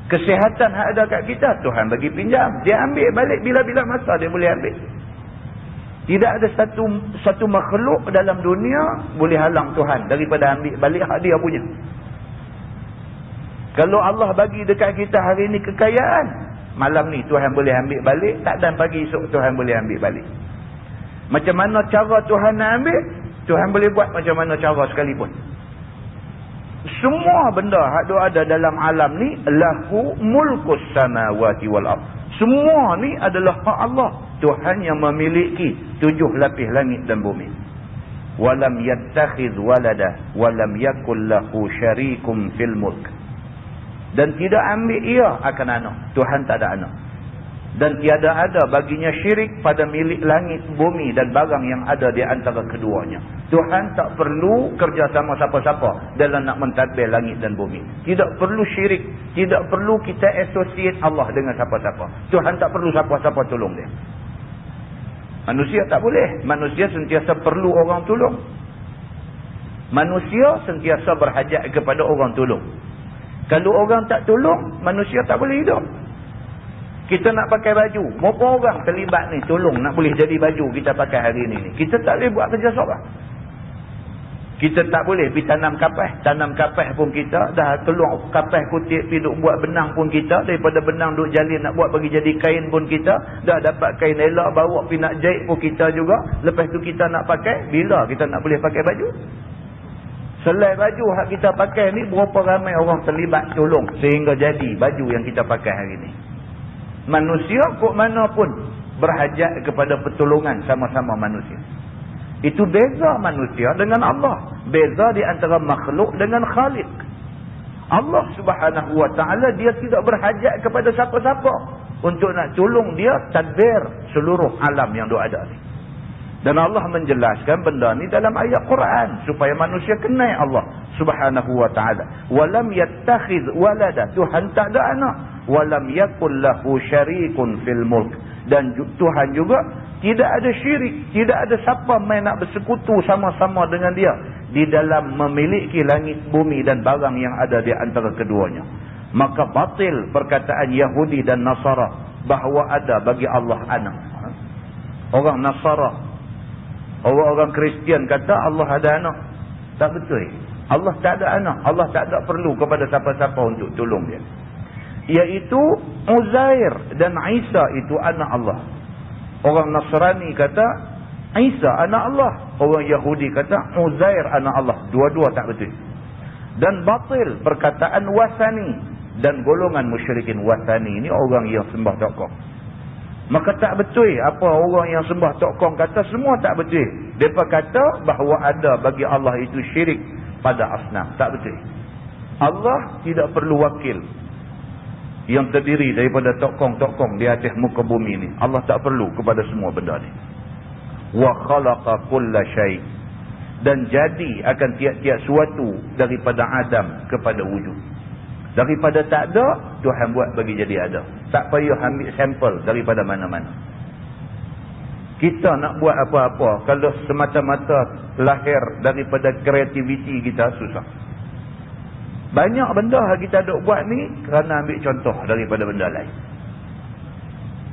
Kesihatan hak ada kat kita, Tuhan bagi pinjam, dia ambil balik bila-bila masa dia boleh ambil. Tidak ada satu makhluk dalam dunia boleh halang Tuhan daripada ambil balik hak dia punya. Kalau Allah bagi dekat kita hari ni kekayaan, malam ni Tuhan boleh ambil balik, tak dan pagi esok Tuhan boleh ambil balik. Macam mana cara Tuhan nak ambil, Tuhan boleh buat macam mana cara sekalipun. Semua benda hak ada dalam alam ni lahu mulkus samawati wal ardh. Semua ni adalah hak Allah, Tuhan yang memiliki 7 lapis langit dan bumi. Walam yattakhidh walada walam yakul lahu syarikum fil mulk. Dan tidak ambil ia akan anak. Tuhan tak ada anak. Dan tiada ada baginya syirik pada milik langit, bumi dan barang yang ada di antara keduanya. Tuhan tak perlu kerjasama siapa-siapa dalam nak mentadbir langit dan bumi. Tidak perlu syirik. Tidak perlu kita associate Allah dengan siapa-siapa. Tuhan tak perlu siapa-siapa tolong dia. Manusia tak boleh. Manusia sentiasa perlu orang tolong. Manusia sentiasa berhajat kepada orang tolong. Kalau orang tak tolong, manusia tak boleh hidup. Kita nak pakai baju, berapa orang terlibat ni tolong nak boleh jadi baju kita pakai hari ni. Kita tak boleh buat kerja seorang. Kita tak boleh pergi tanam kapas. Tanam kapas pun kita. Dah keluar kapas kutip pergi duk buat benang pun kita. Daripada benang duk jalin nak buat bagi jadi kain pun kita. Dah dapat kain elok bawa pergi nak jahit pun kita juga. Lepas tu kita nak pakai. Bila kita nak boleh pakai baju? Selai baju hak kita pakai ni berapa ramai orang terlibat tolong. Sehingga jadi baju yang kita pakai hari ni. Manusia kok mana pun berhajat kepada pertolongan sama-sama manusia. Itu beza manusia dengan Allah. Beza di antara makhluk dengan Khaliq. Allah subhanahu wa ta'ala dia tidak berhajat kepada siapa-siapa. Untuk nak tolong dia tadbir seluruh alam yang ada ni. Dan Allah menjelaskan benda ni dalam ayat Quran. Supaya manusia kenal Allah subhanahu wa ta'ala. Walam yattakhidh walada. Tuhan tak ada anak. Walam yakul lahu syarikun fil mulk. Dan Tuhan juga tidak ada syirik. Tidak ada siapa main nak bersekutu sama-sama dengan dia. Di dalam memiliki langit, bumi dan barang yang ada di antara keduanya. Maka batil perkataan Yahudi dan Nasara. Bahawa ada bagi Allah anak. Orang Nasara. Orang Kristian kata Allah ada anak. Tak betul. Allah tak ada anak. Allah tak ada perlu kepada siapa-siapa untuk tolong dia. Iaitu Uzair dan Isa itu anak Allah. Orang Nasrani kata Isa anak Allah. Orang Yahudi kata Uzair anak Allah. Dua-dua tak betul. Dan batil perkataan wasani. Dan golongan musyrikin wasani ini orang yang sembah tokong. Maka tak betul apa orang yang sembah tokong kata, semua tak betul. Mereka kata bahawa ada bagi Allah itu syirik pada asnam. Tak betul. Allah tidak perlu wakil yang terdiri daripada tokong-tokong di atas muka bumi ni. Allah tak perlu kepada semua benda ni. Wa khalaqa kulla syai'. Dan jadi akan tiap-tiap suatu daripada Adam kepada wujud. Daripada tak ada, Tuhan buat bagi jadi ada. Tak payah ambil sampel daripada mana-mana. Kita nak buat apa-apa, kalau semata-mata lahir daripada kreativiti kita, susah. Banyak benda yang kita duk buat ni kerana ambil contoh daripada benda lain.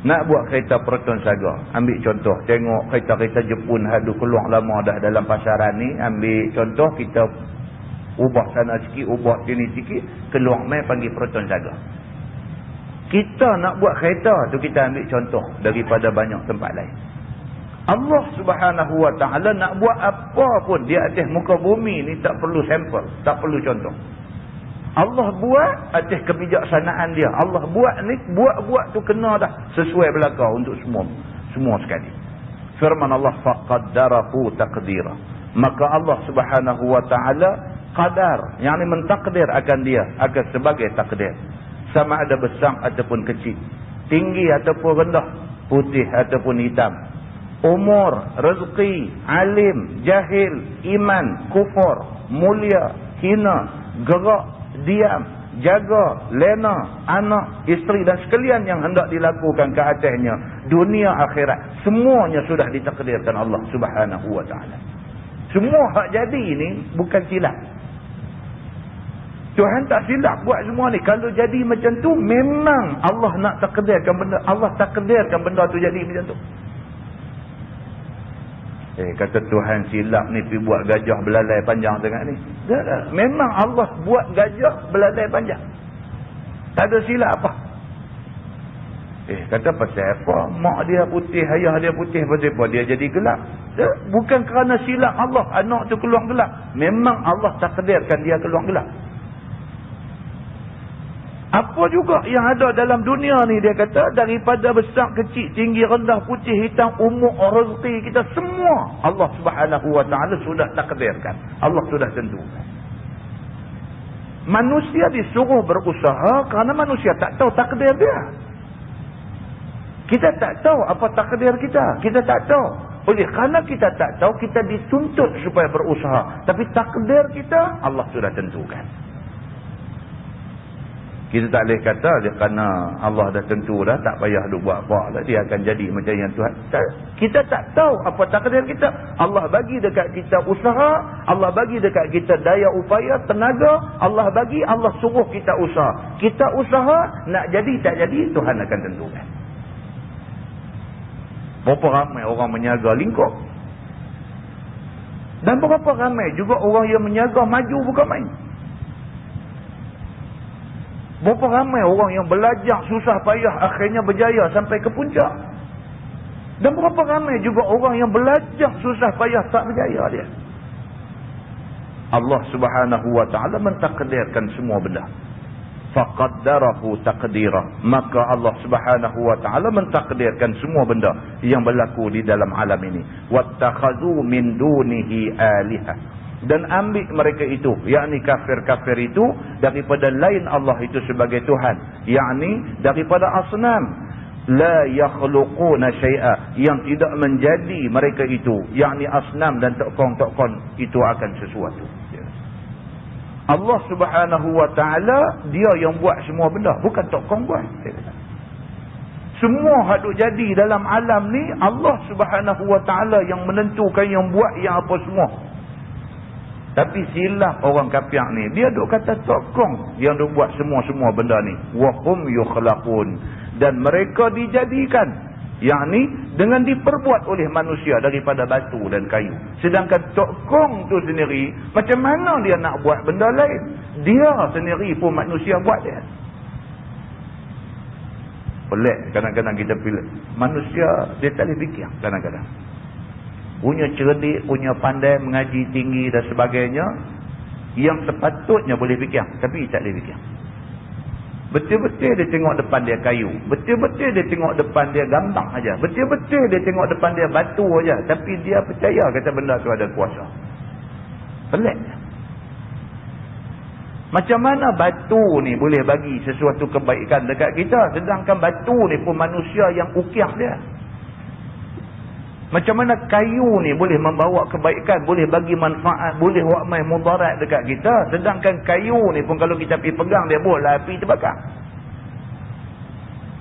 Nak buat kereta Proton Saga, ambil contoh. Tengok kereta-kereta Jepun hadu keluar lama dah dalam pasaran ni, ambil contoh, kita ubah sana sikit, ubah sini sikit, keluar main panggil Proton Saga. Kita nak buat kereta tu kita ambil contoh daripada banyak tempat lain. Allah subhanahu wa ta'ala nak buat apa pun di atas muka bumi ni tak perlu sampel, tak perlu contoh. Allah buat atas kebijaksanaan dia. Allah buat ni, buat tu kena dah sesuai belaka untuk semua sekali. Firman Allah faqaddarahu taqdira. Maka Allah subhanahu wa ta'ala qadar, yakni mentakdir akan dia, akan sebagai takdir. Sama ada besar ataupun kecil, tinggi ataupun rendah, putih ataupun hitam, umur, rezeki, alim, jahil, iman, kufur, mulia, hina, gerak, diam, jaga, lena, anak, isteri dan sekalian yang hendak dilakukan ke atasnya, dunia akhirat, semuanya sudah ditakdirkan Allah subhanahu wa ta'ala. Semua hak jadi ini bukan silap. Tuhan tak silap buat semua ni. Kalau jadi macam tu, memang Allah nak takdirkan benda. Allah takdirkan benda tu jadi macam tu. Kata Tuhan silap ni pergi buat gajah belalai panjang sangat ni. Tak. Memang Allah buat gajah belalai panjang. Tak ada silap apa. Kata pasal apa? Mak dia putih, ayah dia putih, pasal apa dia jadi gelap? Bukan kerana silap Allah anak tu keluar gelap. Memang Allah takdirkan dia keluar gelap. Apa juga yang ada dalam dunia ni, dia kata, daripada besar, kecil, tinggi, rendah, putih, hitam, umur, rezeki kita, semua Allah subhanahu wa ta'ala sudah takdirkan. Allah sudah tentukan. Manusia disuruh berusaha kerana manusia tak tahu takdir dia. Kita tak tahu apa takdir kita. Kita tak tahu. Oleh kerana kita tak tahu, kita dituntut supaya berusaha. Tapi takdir kita, Allah sudah tentukan. Kita tak boleh kata dia kerana Allah dah tentu dah, tak payah duk buat apa lah, dia akan jadi macam yang Tuhan. Kita tak tahu apa takdir kita. Allah bagi dekat kita usaha, Allah bagi dekat kita daya upaya, tenaga, Allah bagi, Allah suruh kita usaha. Kita usaha, nak jadi tak jadi, Tuhan akan tentukan. Berapa ramai orang menyaga lingkup. Dan berapa ramai juga orang yang menyaga maju bukan main. Berapa ramai orang yang belajar susah payah akhirnya berjaya sampai ke puncak. Dan berapa ramai juga orang yang belajar susah payah tak berjaya dia. Allah Subhanahu wa taala mentakdirkan semua benda. Faqaddarahu taqdira. Maka Allah Subhanahu wa taala mentakdirkan semua benda yang berlaku di dalam alam ini. Wattakhadhu min dunihi alihah. Dan ambil mereka itu, yakni kafir-kafir itu, daripada lain Allah itu sebagai Tuhan, yakni daripada asnam. La yakhluquna syai'a, yang tidak menjadi mereka itu, yakni asnam dan tokong-tokong itu akan sesuatu. Allah Subhanahu wa ta'ala, dia yang buat semua benda, bukan tokong buat. Semua hadut jadi dalam alam ni Allah Subhanahu wa ta'ala yang menentukan, yang buat, yang apa semua. Tapi silap orang kafir ni, dia duk kata tokong yang duk buat semua-semua benda ni. Wa hum yukhlaqun, dan mereka dijadikan, yakni dengan diperbuat oleh manusia daripada batu dan kayu. Sedangkan tokong tu sendiri, macam mana dia nak buat benda lain? Dia sendiri pun manusia buat dia. Pelik kadang-kadang kita pilih. Manusia dia tak boleh fikir kadang-kadang. Punya cerdik, punya pandai, mengaji tinggi dan sebagainya, yang sepatutnya boleh fikir, tapi tak boleh fikir. Betul-betul dia tengok depan dia kayu, betul-betul dia tengok depan dia gambang aja, betul-betul dia tengok depan dia batu aja, tapi dia percaya kata benda tu ada kuasa. Pelik. Macam mana batu ni boleh bagi sesuatu kebaikan dekat kita, sedangkan batu ni pun manusia yang ukir dia. Macam mana kayu ni boleh membawa kebaikan, boleh bagi manfaat, boleh wakmai mudarat dekat kita, sedangkan kayu ni pun kalau kita pergi pegang dia boleh api terbakar.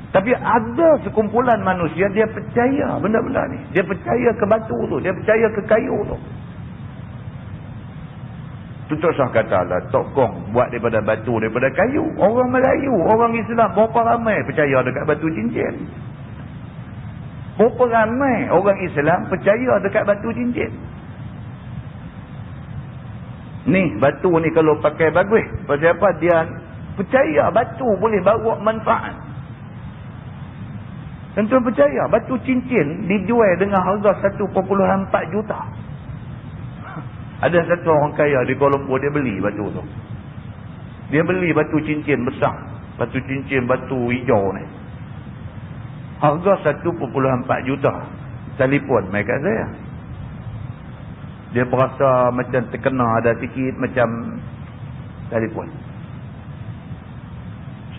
Tapi ada sekumpulan manusia, dia percaya benda-benda ni. Dia percaya ke batu tu, dia percaya ke kayu tu. Tutup sah kata lah, tokong buat daripada batu, daripada kayu. Orang Melayu, orang Islam, berapa ramai percaya dekat batu cincin? Berapa ramai orang Islam percaya dekat batu cincin? Ni, batu ni kalau pakai bagus. Pasal apa? Dia percaya batu boleh bawa manfaat. Tentu percaya batu cincin dijual dengan harga 1.4 juta. Ada satu orang kaya di Kuala Lumpur, dia beli batu tu. Dia beli batu cincin besar. Batu cincin, batu hijau ni. Harga 1.4 juta. Telefon mai kat saya. Dia berasa macam terkena ada sikit macam telefon.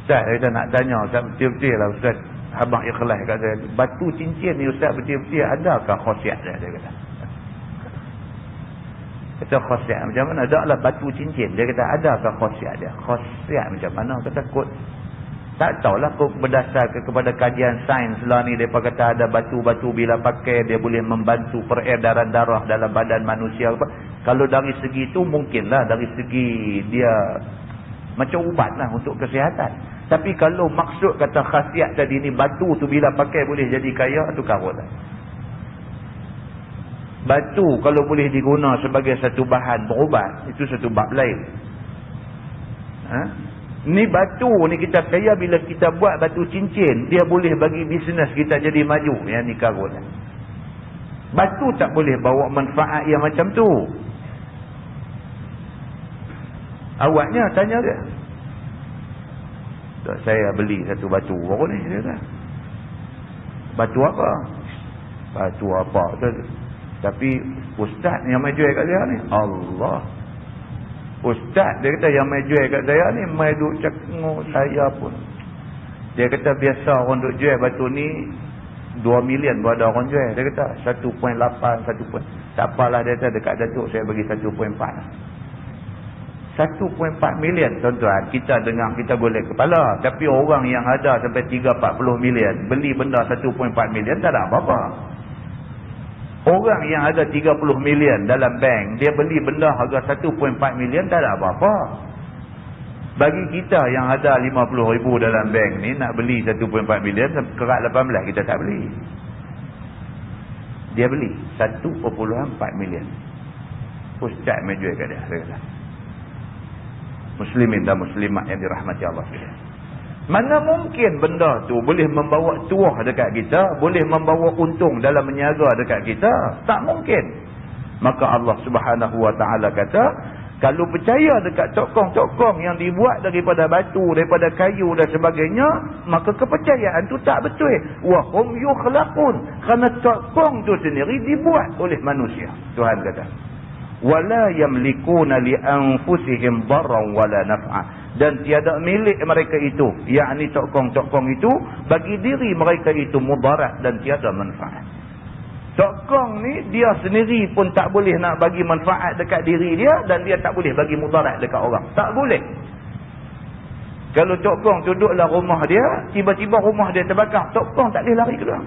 Ustaz, kita nak tanya Ustaz, betul-betul lah Ustaz, abang ikhlas kat saya. Batu cincin ni Ustaz betul-betul adakah khasiat dia kata. Kata khasiat macam mana? Ada lah batu cincin. Dia kata adakah khasiat dia? Khasiat macam mana? Kata kot. Tak tahulah kok berdasarkan kepada kajian sains lah ni, mereka kata ada batu-batu bila pakai dia boleh membantu peredaran darah dalam badan manusia. Kalau dari segi itu mungkinlah, dari segi dia macam ubat lah untuk kesihatan. Tapi kalau maksud kata khasiat tadi ni, batu tu bila pakai boleh jadi kaya, tu karut lah. Batu kalau boleh diguna sebagai satu bahan berubat, itu satu bab lain. Ni batu ni kita percaya bila kita buat batu cincin, dia boleh bagi bisnes kita jadi maju. Yang ni karut. Batu tak boleh bawa manfaat yang macam tu. Awaknya tanya dia. Saya beli satu batu baru ni. Dia kata, batu apa? Batu apa? Tapi ustaz yang mai jual kat saya ni, Allah. Ustaz dia kata yang mai jual kat saya ni mai duk cakap saya pun. Dia kata biasa orang duk jual batu ni 2 million baru ada orang jual. Dia kata 1.8 tak apalah, dia kata dekat Datuk saya bagi 1.4. 1.4 million tuan-tuan, kita dengar kita golek kepala. Tapi orang yang ada sampai 3-40 million beli benda 1.4 million tak ada apa-apa. Orang yang ada 30 million dalam bank, dia beli benda harga 1.4 million tak ada apa-apa. Bagi kita yang ada 50,000 dalam bank ni, nak beli 1.4 million, kerat 18 kita tak beli. Dia beli 1.4 million. Ustaz main jual kat dia. Dia kata. Muslimin dan muslimat yang dirahmati Allah sekalian. Mana mungkin benda tu boleh membawa tuah dekat kita, boleh membawa untung dalam menyaga dekat kita? Tak mungkin. Maka Allah Subhanahu Wa Taala kata, kalau percaya dekat tokong-tokong yang dibuat daripada batu, daripada kayu dan sebagainya, maka kepercayaan tu tak betul. Wa hum yukhlaqun. Kerana tokong tu sendiri dibuat oleh manusia. Tuhan kata, wala yamlikuna li anfusihim darran wala naf'a. Dan tiada milik mereka itu, yakni tokong-tokong itu, bagi diri mereka itu mudarat dan tiada manfaat. Tokong ni dia sendiri pun tak boleh nak bagi manfaat dekat diri dia, dan dia tak boleh bagi mudarat dekat orang. Tak boleh. Kalau tokong duduklah rumah dia, tiba-tiba rumah dia terbakar, tokong tak boleh lari keluar.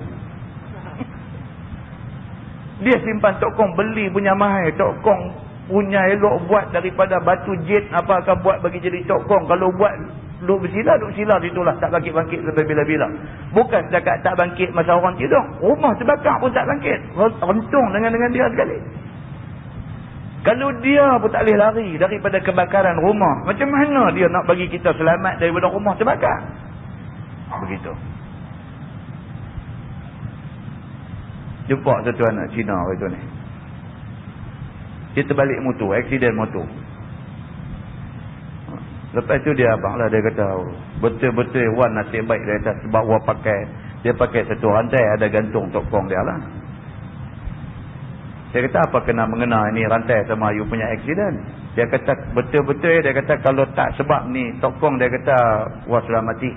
Dia simpan tokong, beli punya mahal, tokong punya elok buat daripada batu jet apa akan buat bagi jadi tokong. Kalau buat duk bersila situlah, tak bangkit-bangkit sampai bila-bila. Bukan setakat tak bangkit masa orang tidur, rumah terbakar pun tak bangkit. Rentung dengan dia sekali. Kalau dia pun tak boleh lari daripada kebakaran rumah, macam mana dia nak bagi kita selamat daripada rumah terbakar? Begitu. Jumpa satu anak Cina hari tu ni. Dia terbalik motor, aksiden motor. Lepas tu dia abang lah, dia kata, betul-betul Wan nasib baik dia kata, sebab Wan dia pakai satu rantai, ada gantung tokong dia lah. Saya kata, apa kena mengena ni rantai sama you punya aksiden? Dia kata, betul-betul dia kata, kalau tak sebab ni tokong, dia kata Wan sudah mati.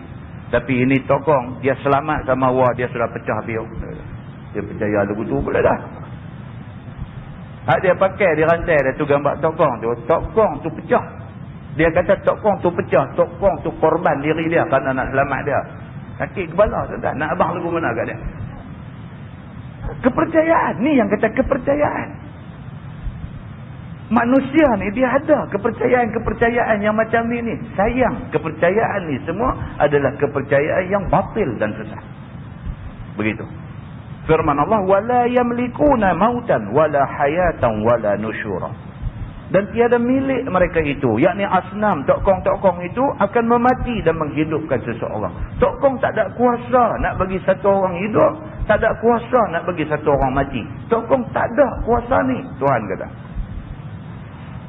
Tapi ini tokong, dia selamat sama Wan, dia sudah pecah biuk. Dia percaya lagu tu pula dah. Hak dia pakai di rantai dia tu gambar tokong tu pecah. Dia kata tokong tu pecah, tokong tu korban diri dia kerana nak selamat dia. Sakit kepala tuan-tuan. Nak abang lagu mana kat dia? Kepercayaan ni yang kata kepercayaan. Manusia ni dia ada kepercayaan-kepercayaan yang macam ni. Sayang, kepercayaan ni semua adalah kepercayaan yang batil dan sesat. Begitu. Firman Allah, wala yamlikuna mautan wala hayatan wala nusyura. Dan tiada milik mereka itu, yakni asnam, tokong-tokong itu akan memati dan menghidupkan seseorang. Tokong tak ada kuasa nak bagi satu orang hidup, tak ada kuasa nak bagi satu orang mati. Tokong tak ada kuasa ni, Tuhan kata.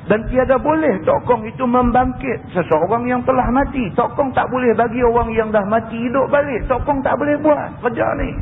Dan tiada boleh tokong itu membangkit seseorang yang telah mati. Tokong tak boleh bagi orang yang dah mati hidup balik. Tokong tak boleh buat kerja ni.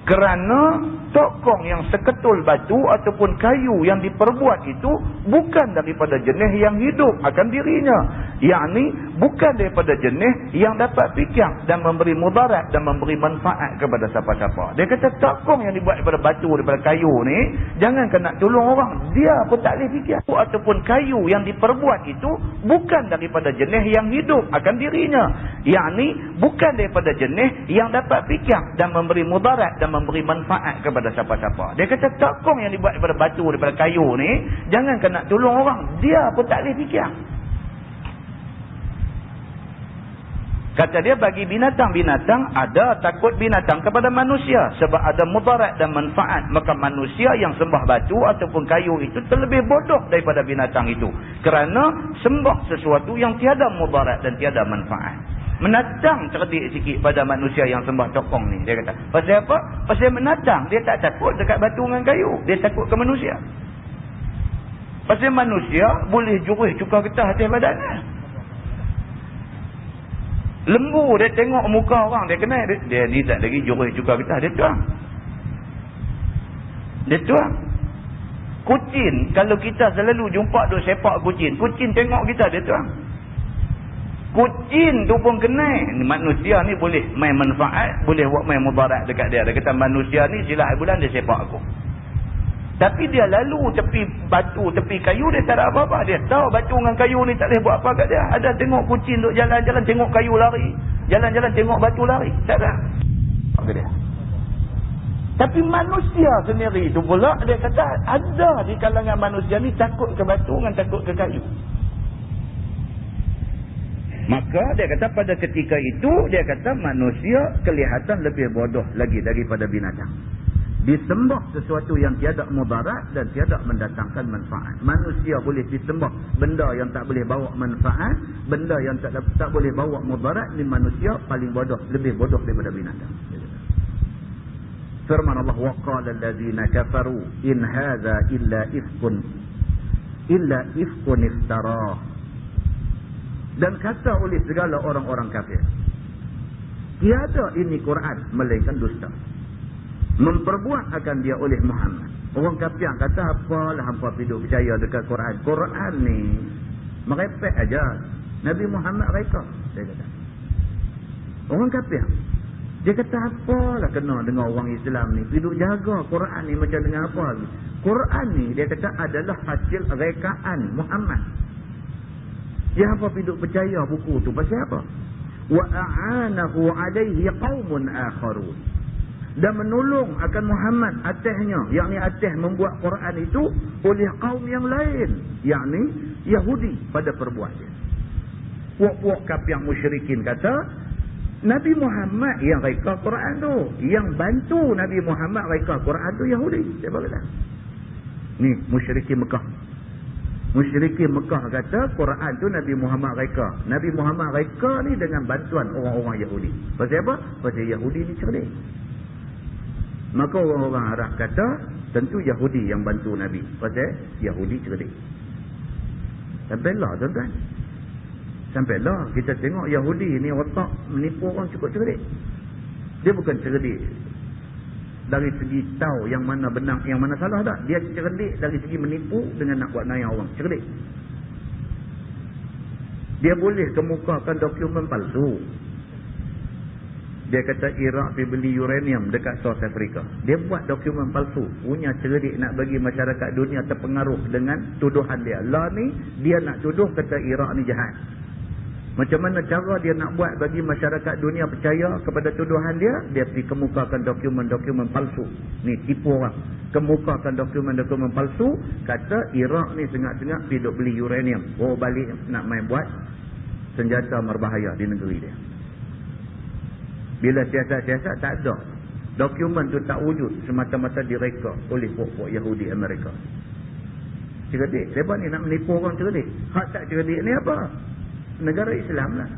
Kerana tokong yang seketul batu ataupun kayu yang diperbuat itu bukan daripada jenis yang hidup akan dirinya. Yakni bukan daripada jenis yang dapat fikir dan memberi mudarat dan memberi manfaat kepada siapa-siapa. Dia kata tokong yang dibuat daripada batu, daripada kayu ni, jangankan nak tolong orang, dia pun tak boleh fikir. Ataupun kayu yang diperbuat itu bukan daripada jenis yang hidup akan dirinya. Yakni bukan daripada jenis yang dapat fikir dan memberi mudarat dan memberi manfaat kepada siapa-siapa. Dia kata tokong yang dibuat daripada batu, daripada kayu ni, jangankan nak tolong orang, dia pun tak boleh fikir. Kata dia, bagi binatang-binatang ada takut binatang kepada manusia sebab ada mudarat dan manfaat. Maka manusia yang sembah batu ataupun kayu itu terlebih bodoh daripada binatang itu, kerana sembah sesuatu yang tiada mudarat dan tiada manfaat. Menatang cerdik sikit pada manusia yang sembah tokong ni. Dia kata, pasal apa? Pasal menatang, dia tak takut dekat batu dengan kayu, dia takut ke manusia. Pasal manusia boleh jurus cuka getah atas badannya. Lembu dia tengok muka orang, dia kenal, dia ni tak lagi jurus cuka getah, dia tuang. Dia tuang. Kucing, kalau kita selalu jumpa duk sepak kucing tengok kita, dia tuang. Kucing tu pun kenal. Manusia ni boleh main manfaat, boleh buat main mudarat dekat dia. Dia kata manusia ni silap bulan dia sepak aku. Tapi dia lalu tepi batu, tepi kayu, dia tak ada apa-apa. Dia tahu batu dengan kayu ni tak boleh buat apa kat dia. Ada tengok kucing duk jalan-jalan tengok kayu lari, jalan-jalan tengok batu lari. Tak ada. Apa dia? Tapi manusia sendiri tu pula, dia kata ada di kalangan manusia ni takut ke batu dengan takut ke kayu. Maka dia kata pada ketika itu, dia kata manusia kelihatan lebih bodoh lagi daripada binatang. disembah sesuatu yang tiada mudarat dan tiada mendatangkan manfaat. Manusia boleh disembah benda yang tak boleh bawa manfaat, benda yang tak boleh bawa mudarat. Ni manusia paling bodoh, lebih bodoh daripada binatang. Firman Allah, wa qala allazina kafaru in hadza illa ifkun iftarah. Dan kata oleh segala orang-orang kafir, tiada ini Quran melainkan dusta. Memperbuat akan dia oleh Muhammad. Orang kafir kata, apalah hampa hidup percaya dekat Quran. Quran ni merepek aja. Nabi Muhammad reka, dia kata. Orang kafir dia kata, apalah kena dengan orang Islam ni hidup jaga Quran ni macam dengan apa lagi. Quran ni dia kata adalah hasil rekaan Muhammad. Dia apa hidup percaya buku tu pasal apa? Wa a'anahu alaihi qaumun akharun. Dan menolong akan Muhammad atasnya, yakni atas membuat Quran itu oleh kaum yang lain, yakni Yahudi pada perbuatan. Puak-puak kafir musyrikin kata Nabi Muhammad yang reka Quran tu, yang bantu Nabi Muhammad reka Quran tu Yahudi. Siapa kata? Ni musyrikin Mekah. Musyrikin Mekah kata Quran tu Nabi Muhammad reka. Nabi Muhammad reka ni dengan bantuan orang-orang Yahudi. Pasal apa? Pasal Yahudi ni cerdik. Maka orang-orang Arab kata tentu Yahudi yang bantu Nabi. Pasal Yahudi cerdik. Sampailah tuan-tuan. Sampailah kita tengok Yahudi ni otak menipu orang cukup cerdik. Dia bukan cerdik dari segi tahu yang mana benar, yang mana salah tak. Dia cerdik dari segi menipu dengan nak buat naya orang. Cerdik. Dia boleh kemukakan dokumen palsu. Dia kata Iraq pergi beli uranium dekat South Africa. Dia buat dokumen palsu. Punya cerdik nak bagi masyarakat dunia terpengaruh dengan tuduhan dia. Lah ni dia nak tuduh kata Iraq ni jahat. Macam mana cara dia nak buat bagi masyarakat dunia percaya kepada tuduhan dia? Dia pergi kemukakan dokumen-dokumen palsu. Ni tipu orang. Kemukakan dokumen-dokumen palsu. Kata Iraq ni sengak-sengak pergi duk beli uranium. Oh balik nak main buat senjata berbahaya di negeri dia. Bila siasat-siasat tak ada. Dokumen tu tak wujud. Semata-mata direka oleh pokok Yahudi Amerika. Cerdik. Mereka ni nak menipu orang cerdik. Hak tak cerdik ni apa? Negara Islam lah.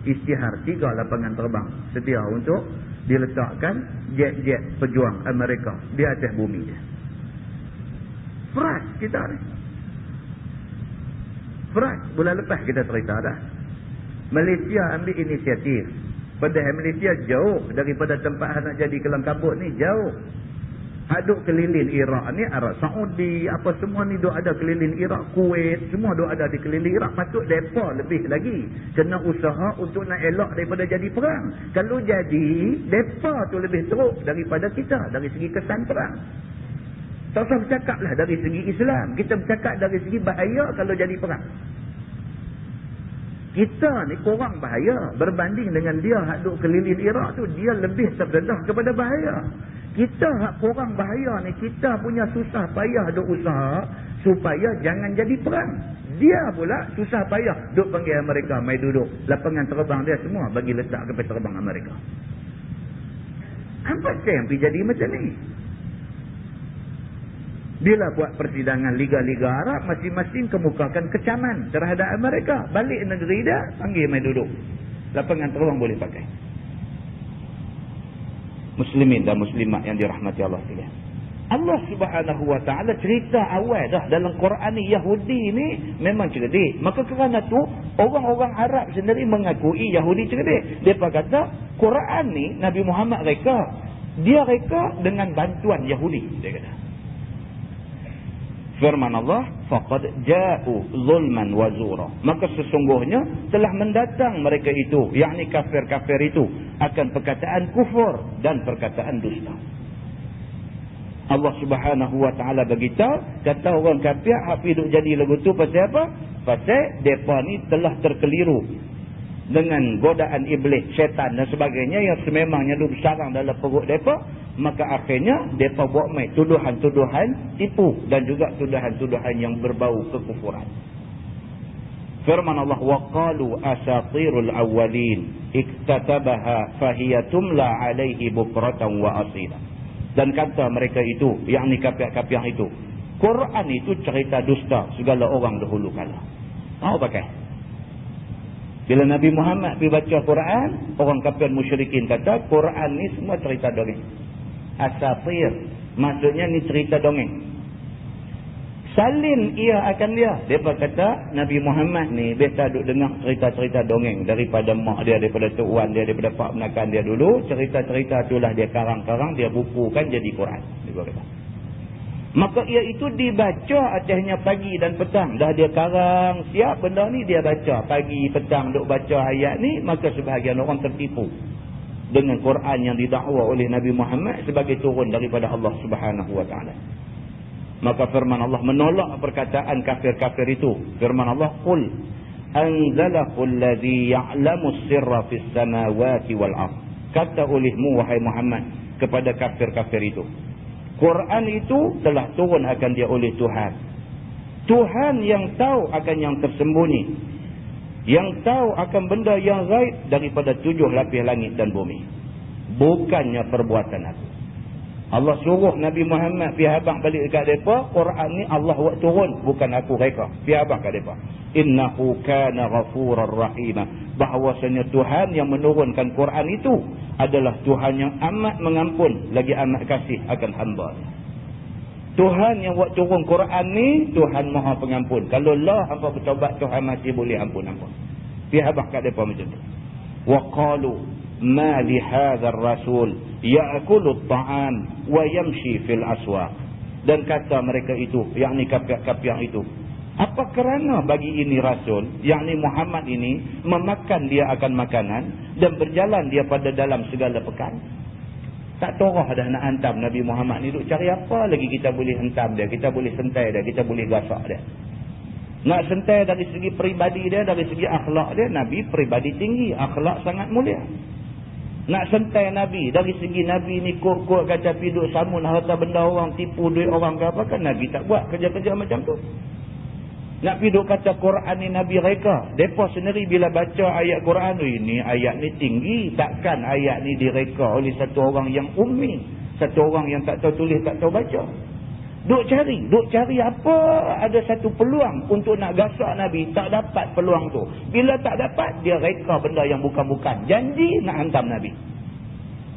Isytihar 3 lapangan terbang sedia untuk diletakkan jet-jet pejuang Amerika di atas bumi dia. Frust kita ni. Frust. Bulan lepas kita cerita dah. Malaysia ambil inisiatif. Padahal Malaysia jauh daripada tempat nak jadi kelam kabut ni. Jauh. Haduk keliling Iraq ni, Arab Saudi, apa semua ni duk ada keliling Iraq, Kuwait, semua duk ada di keliling Iraq. Patut mereka lebih lagi kena usaha untuk nak elak daripada jadi perang. Kalau jadi, mereka tu lebih teruk daripada kita dari segi kesan perang. Tak usah bercakap lah dari segi Islam. Kita bercakap dari segi bahaya kalau jadi perang. Kita ni kurang bahaya berbanding dengan dia hak duk keliling Iraq tu, dia lebih terdedah kepada bahaya. Kita hak kurang bahaya ni, kita punya susah payah duk usaha supaya jangan jadi perang. Dia pula susah payah duk panggil Amerika mai duduk. Lapangan terbang dia semua bagi letak ke terbang Amerika. Apa yang pergi jadi macam ni? Bila buat persidangan Liga-Liga Arab, masing-masing kemukakan kecaman terhadap Amerika. Balik negeri dia, panggil mai duduk. Lapangan terbang boleh pakai. Muslimin dan muslimat yang dirahmati Allah sekalian. Allah Subhanahu wa taala cerita awal dah dalam Quran ni Yahudi ni memang cerdik. Maka kerana tu orang-orang Arab sendiri mengakui Yahudi cerdik. Depa kata Quran ni Nabi Muhammad reka. Dia reka dengan bantuan Yahudi, dia kata. Firman Allah, faqad ja'u zulman wa zura. Maka sesungguhnya telah mendatang mereka itu, yakni kafir-kafir itu, akan perkataan kufur dan perkataan dusta. Allah Subhanahu wa taala beritahu, kata orang kafir hak hidup jadi lagu tu pasal apa? Pasal depa ni telah terkeliru dengan godaan iblis, syaitan dan sebagainya yang sememangnya duduk sarang dalam perut depa. Maka akhirnya mereka buat main tuduhan-tuduhan tipu dan juga tuduhan-tuduhan yang berbau kekufuran. Firman Allah, وَقَالُوا أَسَاطِيرُ الْأَوَّلِينَ اِكْتَتَبَهَا فَهِيَ تُمْلَى عَلَيْهِ بُكْرَةً وَأَصِيلًا. Dan kata mereka itu, yakni kafir-kafir itu, Quran itu cerita dusta segala orang dahulu kala. Mau pakai. Bila Nabi Muhammad pergi baca Quran, orang kafir musyrikin kata Quran ni semua cerita dongeng. Asatir, maksudnya ni cerita dongeng. Salin ia akan dia. Mereka kata Nabi Muhammad ni biasa duk dengar cerita-cerita dongeng daripada mak dia, daripada tok wan dia, daripada pak menakan dia dulu. Cerita-cerita itulah dia karang-karang, dia bukukan jadi Quran. Mereka kata. Maka ia itu dibaca atasnya pagi dan petang. Dah dia karang siap benda ni, dia baca pagi petang duk baca ayat ni. Maka sebahagian orang tertipu dengan Quran yang didakwa oleh Nabi Muhammad sebagai turun daripada Allah Subhanahu wa taala. Maka firman Allah menolak perkataan kafir-kafir itu. Firman Allah, "Qul anzalahu allazi ya'lamu sirra fis samawati wal ardh." Kata olehmu wahai Muhammad kepada kafir-kafir itu, Quran itu telah turun akan dia oleh Tuhan. Tuhan yang tahu akan yang tersembunyi, yang tahu akan benda yang gaib daripada 7 lapis langit dan bumi. Bukannya perbuatan aku. Allah suruh Nabi Muhammad pergi habang balik dekat mereka. Quran ni Allah buat turun, bukan aku reka. Pergi habang kat mereka. Innahu kana ghafurar rahimah. Bahawasanya Tuhan yang menurunkan Quran itu adalah Tuhan yang amat mengampun, lagi amat kasih akan hamba. Tuhan yang buat turun Quran ni, Tuhan maha pengampun. Kalau lah hampa bertaubat, Tuhan masih boleh ampun-ampun. Pergi habang kat mereka macam tu. Wa qalu ma li hadzal rasul ya'kulu at-ta'am wa yamshi fil aswaq. Dan kata mereka itu, yakni kafir-kafir itu, apa kerana bagi ini rasul, yakni Muhammad ini, memakan dia akan makanan dan berjalan dia pada dalam segala pekan. Tak torah dah nak hantam Nabi Muhammad ni, duk cari apa lagi kita boleh hantam dia, kita boleh sentai dia, kita boleh gasak dia. Nak sentai dari segi peribadi dia, dari segi akhlak dia, Nabi peribadi tinggi, akhlak sangat mulia. Nak sentai Nabi, dari segi Nabi ni kur-kur kata piduk samun harta benda orang, tipu duit orang ke apa, kan Nabi tak buat kerja-kerja macam tu. Nak piduk kata Quran ni Nabi reka. Mereka sendiri bila baca ayat Quran, ini ayat ni tinggi, takkan ayat ni direka oleh satu orang yang ummi, satu orang yang tak tahu tulis, tak tahu baca. Duk cari apa, ada satu peluang untuk nak gasak Nabi, tak dapat peluang tu. Bila tak dapat, dia reka benda yang bukan-bukan, janji nak hantam Nabi.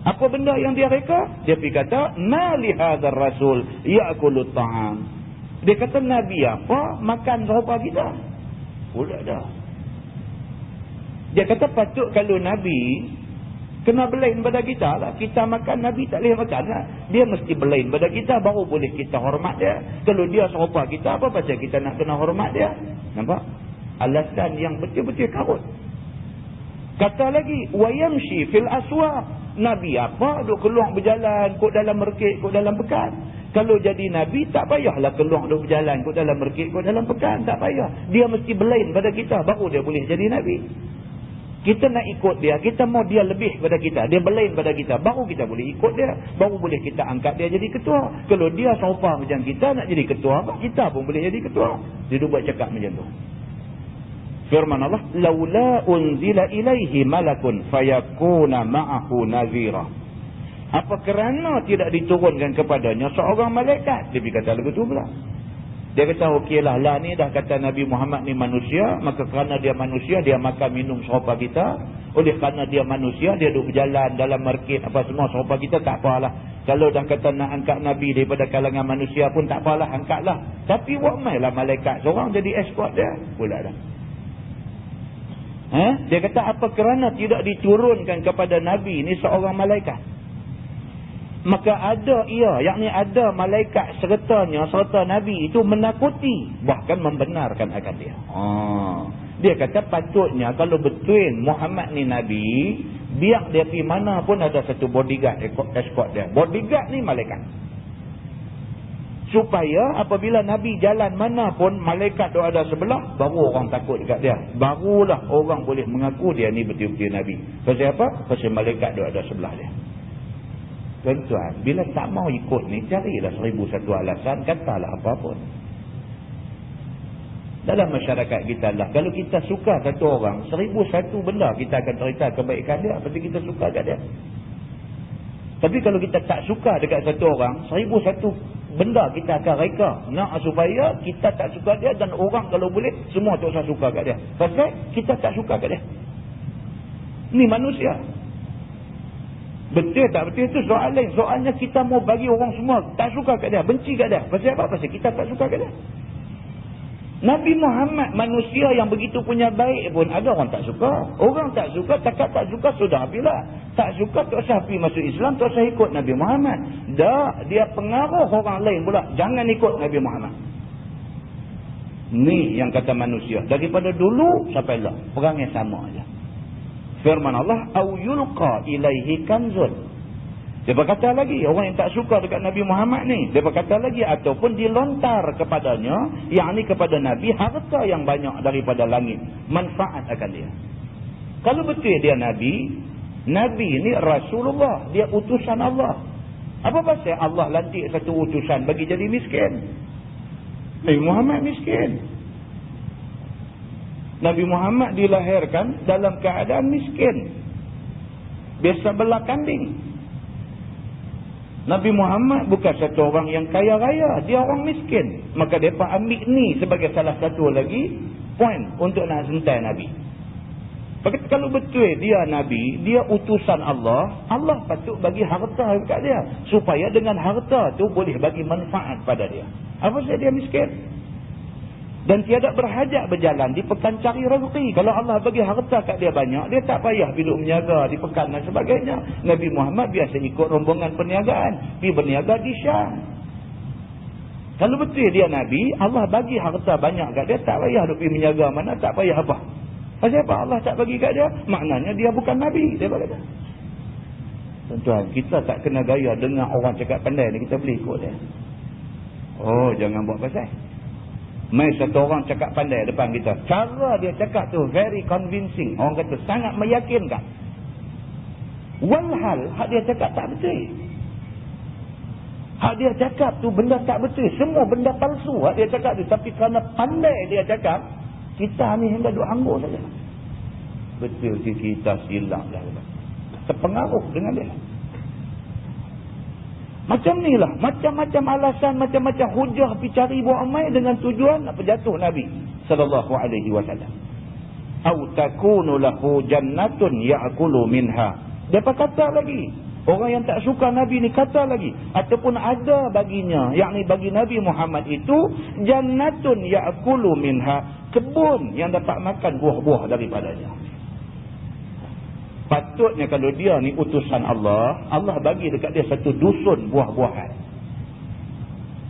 Apa benda yang dia reka? Dia pergi kata, ma li hadzal rasul ya'kulu ta'am. Dia kata Nabi apa? Makan serupa kita. Pula dah. Dia kata patut kalau Nabi kena belain pada kita lah. Kita makan, Nabi tak boleh makan lah. Dia mesti belain pada kita, baru boleh kita hormat dia. Kalau dia serupa kita, apa pasal kita nak kena hormat dia? Nampak? Alasan yang betul-betul karut. Kata lagi, wayamshi fil aswaq. Nabi apa? Duk keluar berjalan, kot dalam merkit, kot dalam pekan. Kalau jadi Nabi, tak payahlah keluar duk berjalan, kot dalam merkit, kot dalam pekan. Tak payah. Dia mesti belain pada kita, baru dia boleh jadi Nabi. Kita nak ikut dia, kita mau dia lebih pada kita, dia belain pada kita, baru kita boleh ikut dia, baru boleh kita angkat dia jadi ketua. Kalau dia serupa macam kita nak jadi ketua, kita pun boleh jadi ketua. Dia buat cakap macam tu. Firman Allah, laula unzila ilaihi malakun fayakuna ma'ahu nazira. Apa kerana tidak diturunkan kepadanya seorang malaikat? Dia kata lagu tu pula. Dia kata okeylah lah ni dah kata Nabi Muhammad ni manusia, maka kerana dia manusia, dia makan minum serupa kita. Oleh kerana dia manusia, dia duduk berjalan dalam market apa semua serupa kita, tak apalah. Kalau dah kata nak angkat Nabi daripada kalangan manusia pun tak apalah, angkatlah. Tapi wamailah malaikat seorang jadi escort dia. Pula dah. Dia kata apa kerana tidak diturunkan kepada Nabi ni seorang malaikat? Maka ada ia, yakni ada malaikat sertanya, serta Nabi itu menakuti, bahkan membenarkan akan dia. Dia kata patutnya kalau betul Muhammad ni Nabi, biar dia pergi mana pun ada satu bodyguard escort dia. Bodyguard ni malaikat. Supaya apabila Nabi jalan mana pun, malaikat tu ada sebelah, baru orang takut dekat dia. Barulah orang boleh mengaku dia ni betul-betul Nabi. Pasal apa? Pasal malaikat tu ada sebelah dia. Tuan-tuan, bila tak mau ikut ni, carilah 1001 alasan, katalah apa-apa. Dalam masyarakat kita lah, kalau kita suka satu orang, 1001 benda kita akan cerita kebaikan dia, pasti kita suka kat dia. Tapi kalau kita tak suka dekat satu orang, 1001 benda kita akan reka nak supaya kita tak suka dia, dan orang kalau boleh semua tak usah suka kat dia. Pasal kita tak suka kat dia. Ni manusia. Betul tak betul itu soal lain. Soalnya kita mau bagi orang semua tak suka kat dia, benci kat dia. Pasal apa? Pasal kita tak suka kat dia. Nabi Muhammad manusia yang begitu punya baik pun ada orang tak suka. Orang tak suka, takat tak suka sudah bila. Tak suka tak usah pergi masuk Islam, tak usah ikut Nabi Muhammad. Dah, dia pengaruh orang lain pula. Jangan ikut Nabi Muhammad. Ni yang kata manusia. Daripada dulu sampai lah. Perangnya sama aja. Firman Allah, au yulqa ilaihi kanzun. Dia berkata lagi, orang yang tak suka dekat Nabi Muhammad ni, dia berkata lagi, ataupun dilontar kepadanya, yakni kepada Nabi, harta yang banyak daripada langit. Manfaat akan dia. Kalau betul dia Nabi, Nabi ni Rasulullah, dia utusan Allah. Apa pasal Allah lantik satu utusan bagi jadi miskin? Nabi Muhammad miskin. Nabi Muhammad dilahirkan dalam keadaan miskin. Biasa belah kambing. Nabi Muhammad bukan satu orang yang kaya raya. Dia orang miskin. Maka mereka ambil ni sebagai salah satu lagi poin untuk nak sentai Nabi. Kalau betul dia Nabi, dia utusan Allah, Allah patut bagi harta dekat dia. Supaya dengan harta tu boleh bagi manfaat pada dia. Apa sebab dia miskin? Dan tiada berhajat berjalan di pekan cari rezeki. Kalau Allah bagi harta kat dia banyak, dia tak payah duduk berniaga di pekan dan sebagainya. Nabi Muhammad biasa ikut rombongan perniagaan. Pergi berniaga di Syam. Kalau betul dia Nabi, Allah bagi harta banyak kat dia, tak payah duduk pergi berniaga mana, tak payah apa. Pasal apa Allah tak bagi kat dia? Maknanya dia bukan Nabi. Dia kata. Tuan-tuan, kita tak kena gaya dengar orang cakap pandai ni, kita boleh ikut dia. Oh, jangan buat pasal. Mai satu orang cakap pandai depan kita. Cara dia cakap tu very convincing. Orang kata sangat meyakinkan. Walhal, hak dia cakap tak betul. Hak dia cakap tu benda tak betul. Semua benda palsu hak dia cakap tu. Tapi kerana pandai dia cakap, kita ni hendak duk anggur saja. Betul kita silap dah. Terpengaruh dengan dia. Macam ni lah. Macam-macam alasan, macam-macam hujah pergi cari buat amai dengan tujuan nak berjatuh Nabi sallallahu alaihi wasallam. Au takunu lahu jannatun ya'kulu minha. Dia kata lagi. Orang yang tak suka Nabi ni kata lagi. Ataupun ada baginya, yakni bagi Nabi Muhammad itu, jannatun ya'kulu minha. Kebun yang dapat makan buah-buah daripadanya. Patutnya kalau dia ni utusan Allah, Allah bagi dekat dia satu dusun buah-buahan.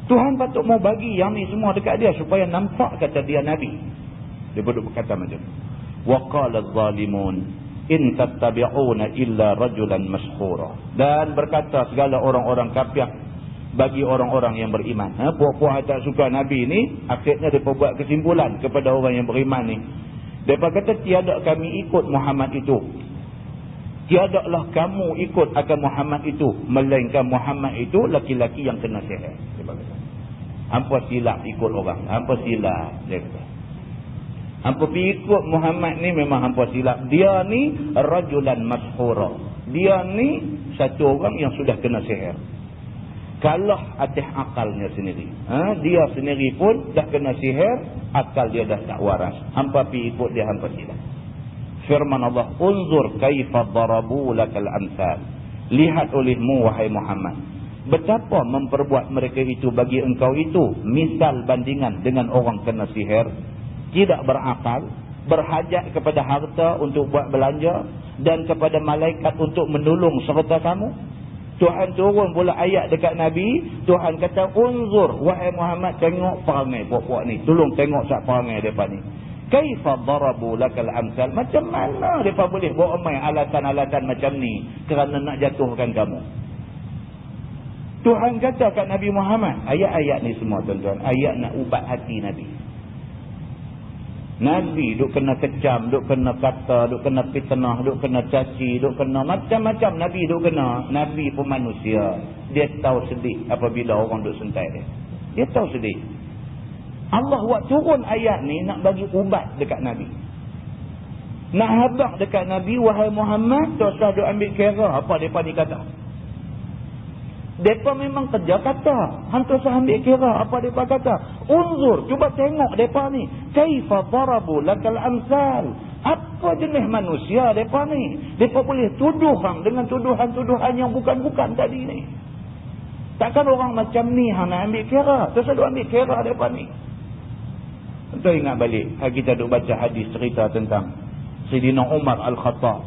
Tuhan patut mau bagi yang ni semua dekat dia supaya nampak kata dia Nabi. Dia berkata macam tu. Wa qala adh-dhalimun in tattabi'una illa rajulan mashhura. Dan berkata segala orang-orang kafir bagi orang-orang yang beriman. Puak-puak tak suka Nabi ni, akhirnya dia buat kesimpulan kepada orang yang beriman ni. Dia kata tiada kami ikut Muhammad itu. Tiadalah kamu ikut akan Muhammad itu, melainkan Muhammad itu laki-laki yang kena sihir. Hampa silap ikut orang. Hampa silap. Dia kata. Hampa pergi ikut Muhammad ni memang hampa silap. Dia ni rajulan mashhura. Dia ni satu orang yang sudah kena sihir. Kalah atas akalnya sendiri. Dia sendiri pun dah kena sihir, akal dia dah tak waras. Hampa pergi ikut dia, hampa silap. Firman Allah, unzur kaifa darabu lakal amsal. Lihat olehmu wahai Muhammad, betapa memperbuat mereka itu bagi engkau itu misal bandingan dengan orang kena sihir, tidak berakal, berhajat kepada harta untuk buat belanja dan kepada malaikat untuk menolong serta kamu. Tuhan turun pula ayat dekat Nabi. Tuhan kata, unzur wahai Muhammad, tengok perangai puak-puak ni, tolong tengok sak perangai depa ni. Kaifa darabu lakal amsal. Macam mana mereka boleh buat amai alasan-alasan macam ni kerana nak jatuhkan kamu. Tuhan kata kat Nabi Muhammad, ayat-ayat ni semua tuan-tuan, ayat nak ubat hati Nabi. Nabi duk kena kecam, duk kena kata, duk kena fitnah, duk kena caci, duk kena macam-macam. Nabi duk kena. Nabi pun manusia. Dia tahu sedih apabila orang duk sentai dia. Dia tahu sedih. Allah buat turun ayat ni nak bagi ubat dekat Nabi. Nak habaq dekat Nabi, wahai Muhammad, tak usah duk ambil kira apa mereka ni kata. Mereka memang kerja kata. Hantu saya ambil kira apa mereka kata. Unzur, cuba tengok mereka ni. Kaifa darabu lakal amsal. Apa jenis manusia mereka ni. Mereka boleh tuduh hang dengan tuduhan-tuduhan yang bukan-bukan tadi ni. Takkan orang macam ni hang nak ambil kira. Terus ada ambil kira mereka ni. Kita ingat balik. Kita duk baca hadis cerita tentang Sayyidina Umar Al-Khattab.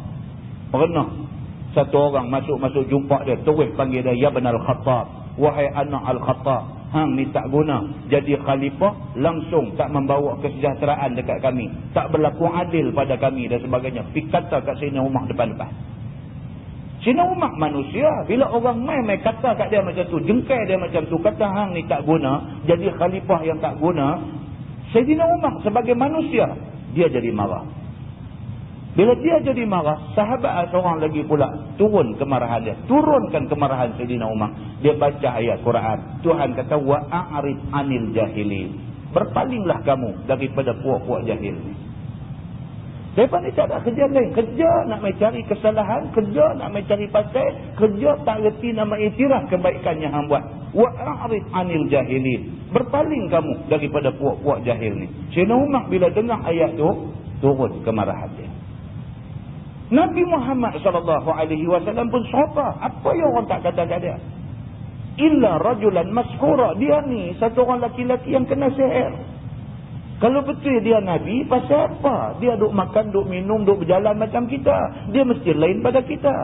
Pernah satu orang masuk jumpa dia, terus panggil dia, ya Ibn Al-Khattab, wahai anak Al-Khattab, hang ni tak guna jadi khalifah, langsung tak membawa kesejahteraan dekat kami, tak berlaku adil pada kami dan sebagainya. Kata kat Sayyidina Umar depan-depan. Sayyidina Umar manusia, bila orang main kata kat dia macam tu, jengkai dia macam tu, kata hang ni tak guna jadi khalifah yang tak guna, Sayyidina Umar sebagai manusia, dia jadi marah. Bila dia jadi marah, sahabat seorang lagi pula turun kemarahan dia. Turunkan kemarahan Sayyidina Umar. Dia baca ayat Quran. Tuhan kata, wa'a'rid anil jahilin. Berpalinglah kamu daripada puak-puak jahil ni. Mereka ni tak ada kerja lain. Kerja nak main cari kesalahan. Kerja nak main cari pasal. Kerja tak reti nak mengiktiraf kebaikan yang hang buat. Wa'a'rid anil jahilin. Berpaling kamu daripada puak-puak jahil ni. Sayyidina Umar bila dengar ayat tu, turun kemarahan dia. Nabi Muhammad SAW pun sahabat. Apa yang orang tak kata kat dia? Illa rajulan maskura. Dia ni satu orang laki-laki yang kena sihir. Kalau betul dia Nabi, pasal apa? Dia duk makan, duk minum, duk berjalan macam kita. Dia mesti lain pada kita.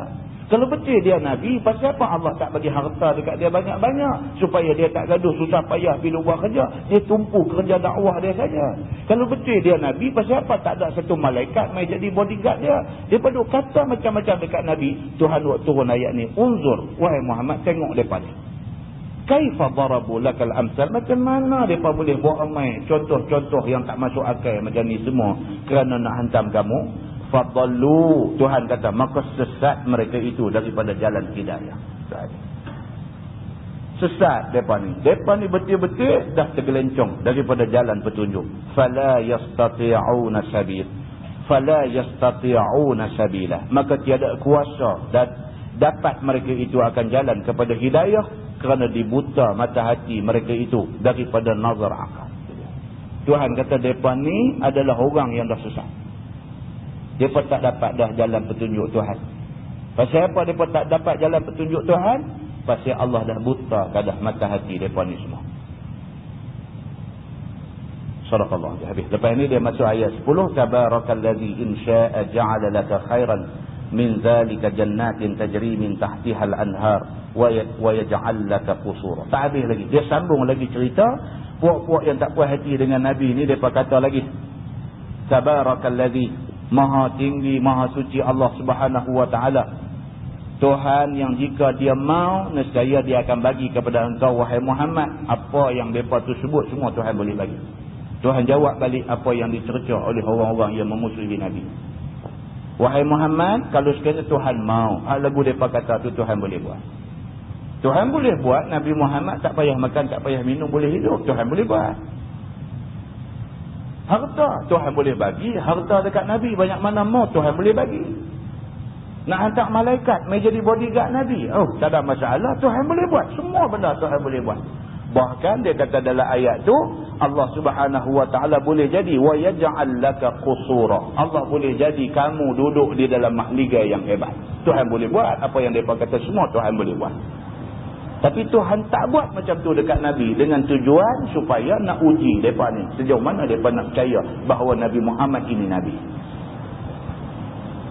Kalau betul dia Nabi, pasal apa Allah tak bagi harta dekat dia banyak-banyak? Supaya dia tak gaduh, susah payah pergi buat kerja. Dia tumpu kerja dakwah dia saja. Kalau betul dia Nabi, pasal apa tak ada satu malaikat mai jadi bodyguard dia? Dia pada kata macam-macam dekat Nabi. Tuhan buat turun ayat ni. Unzur, wahai Muhammad, tengok mereka ni. Kaifa darabu lakal amsal. Macam mana mereka boleh buat ramai contoh-contoh yang tak masuk akal macam ni semua kerana nak hantam kamu? Fadallu, Tuhan kata, maka sesat mereka itu daripada jalan hidayah. Sesat mereka ni. Mereka ni betul-betul dah tergelencong daripada jalan petunjuk. Fala yastati'una sabil. Fala yastati'una sabila. Maka tiada kuasa dan dapat mereka itu akan jalan kepada hidayah kerana dibuta mata hati mereka itu daripada nazar akal. Tuhan kata mereka ni adalah orang yang dah sesat. Mereka tak dapat dah jalan petunjuk Tuhan. Pasal apa mereka tak dapat jalan petunjuk Tuhan? Pasal Allah dah buta kadah mata hati mereka ni semua. Sadaqallah. Habis. Lepas ini dia masuk ayat 10. Tabarakallazi in sya'a ja'ala laka khairan min zalika jannatin tajri min tahtiha al-anhar wa yaj'al laka qusura. Tak habis lagi. Dia sambung lagi cerita. Puak-puak yang tak puas hati dengan Nabi ni, mereka kata lagi. Tabarakallazi, Maha tinggi, maha suci Allah Subhanahu wa ta'ala. Tuhan yang jika dia mau, nescaya dia akan bagi kepada engkau, wahai Muhammad, apa yang mereka tu sebut, semua Tuhan boleh bagi. Tuhan jawab balik apa yang dicerca oleh orang-orang yang memusuhi Nabi. Wahai Muhammad, kalau sekiranya Tuhan mau, lagu mereka kata tu Tuhan boleh buat. Tuhan boleh buat, Nabi Muhammad tak payah makan, tak payah minum, boleh hidup. Tuhan boleh buat. Harta Tuhan boleh bagi. Harta dekat Nabi banyak mana mau Tuhan boleh bagi. Nak hantar malaikat mai jadi bodyguard Nabi, oh tak ada masalah, Tuhan boleh buat. Semua benda Tuhan boleh buat. Bahkan dia kata dalam ayat tu, Allah Subhanahu wa ta'ala boleh jadi wa yaj'al laka qusura. Allah boleh jadi kamu duduk di dalam mahligai yang hebat. Tuhan boleh buat. Apa yang mereka kata semua Tuhan boleh buat. Tapi Tuhan tak buat macam tu dekat Nabi dengan tujuan supaya nak uji mereka ni. Sejauh mana mereka nak percaya bahawa Nabi Muhammad ini Nabi.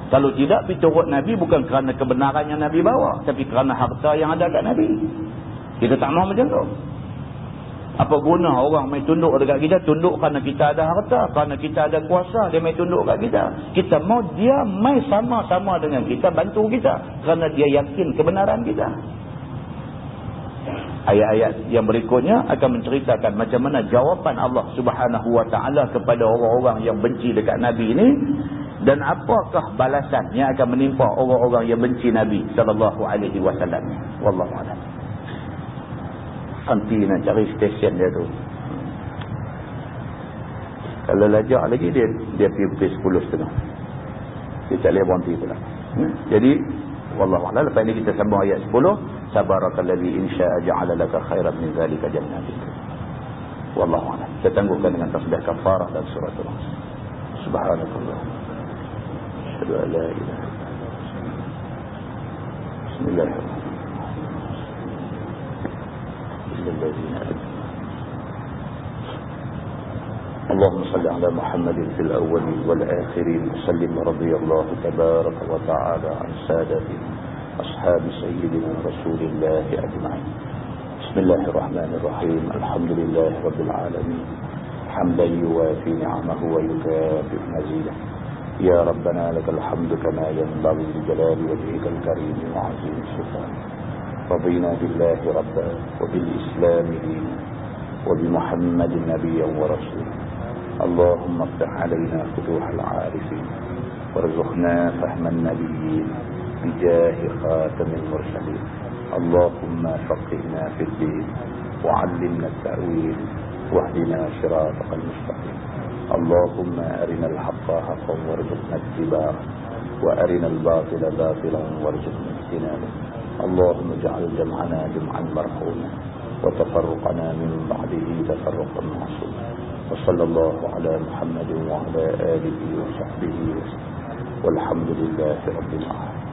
Kalau tidak, pergi turut Nabi bukan kerana kebenaran yang Nabi bawa, tapi kerana harta yang ada kat Nabi. Kita tak mahu macam tu. Apa guna orang main tunduk dekat kita? Tunduk kerana kita ada harta, kerana kita ada kuasa, dia main tunduk kat kita. Kita mahu dia main sama-sama dengan kita, bantu kita kerana dia yakin kebenaran kita. Ayat-ayat yang berikutnya akan menceritakan macam mana jawapan Allah Subhanahu wa ta'ala kepada orang-orang yang benci dekat Nabi ini, dan apakah balasan yang akan menimpa orang-orang yang benci Nabi sallallahu alaihi wasallam. Wallahu a'lam. Nanti nak cari stesen dia tu. Kalau lajak lagi dia pergi 10.30. Dia tak boleh berhenti pula. Jadi Wallahu a'lam. Lepas ini kita sambung ayat 10. Sabarakalladzi in syaa'a ja'ala laka khairan min zalika jannatin. Wallahu a'lam. Kita tangguhkan dengan tasbih kafarah dan suratul Nas. Subhanakallah. Asyhadu an la ilaha illa anta. Bismillahirrahmanirrahim. اللهم صل على محمد في الأولين والآخرين وسلم رضي الله تبارك وتعالى عن سادة أصحاب سيدنا رسول الله أجمعين. بسم الله الرحمن الرحيم. الحمد لله رب العالمين حمدا يوافي نعمه ويكافئ مزيده. يا ربنا لك الحمد كما ينبغي لجلال وجهك الكريم وعظيم سلطانك. رضينا بالله ربا وبالإسلام دينا وبمحمد نبيا ورسولا. اللهم افتح علينا فتوح العارفين وارزقنا فهم النبيين بجاه خاتم المرسلين. اللهم فقهنا في الدين وعلمنا التأويل واهدنا صراطك المستقيم. اللهم أرنا الحق حقا وارزقنا اتباعه وأرنا الباطل باطلا وارزقنا اجتنابه. اللهم اجعل جمعنا جمعا مرحوما وتفرقنا من بعده تفرقا معصوما. وصلى الله على محمد وعلى آله وصحبه وسلم والحمد لله رب العالمين.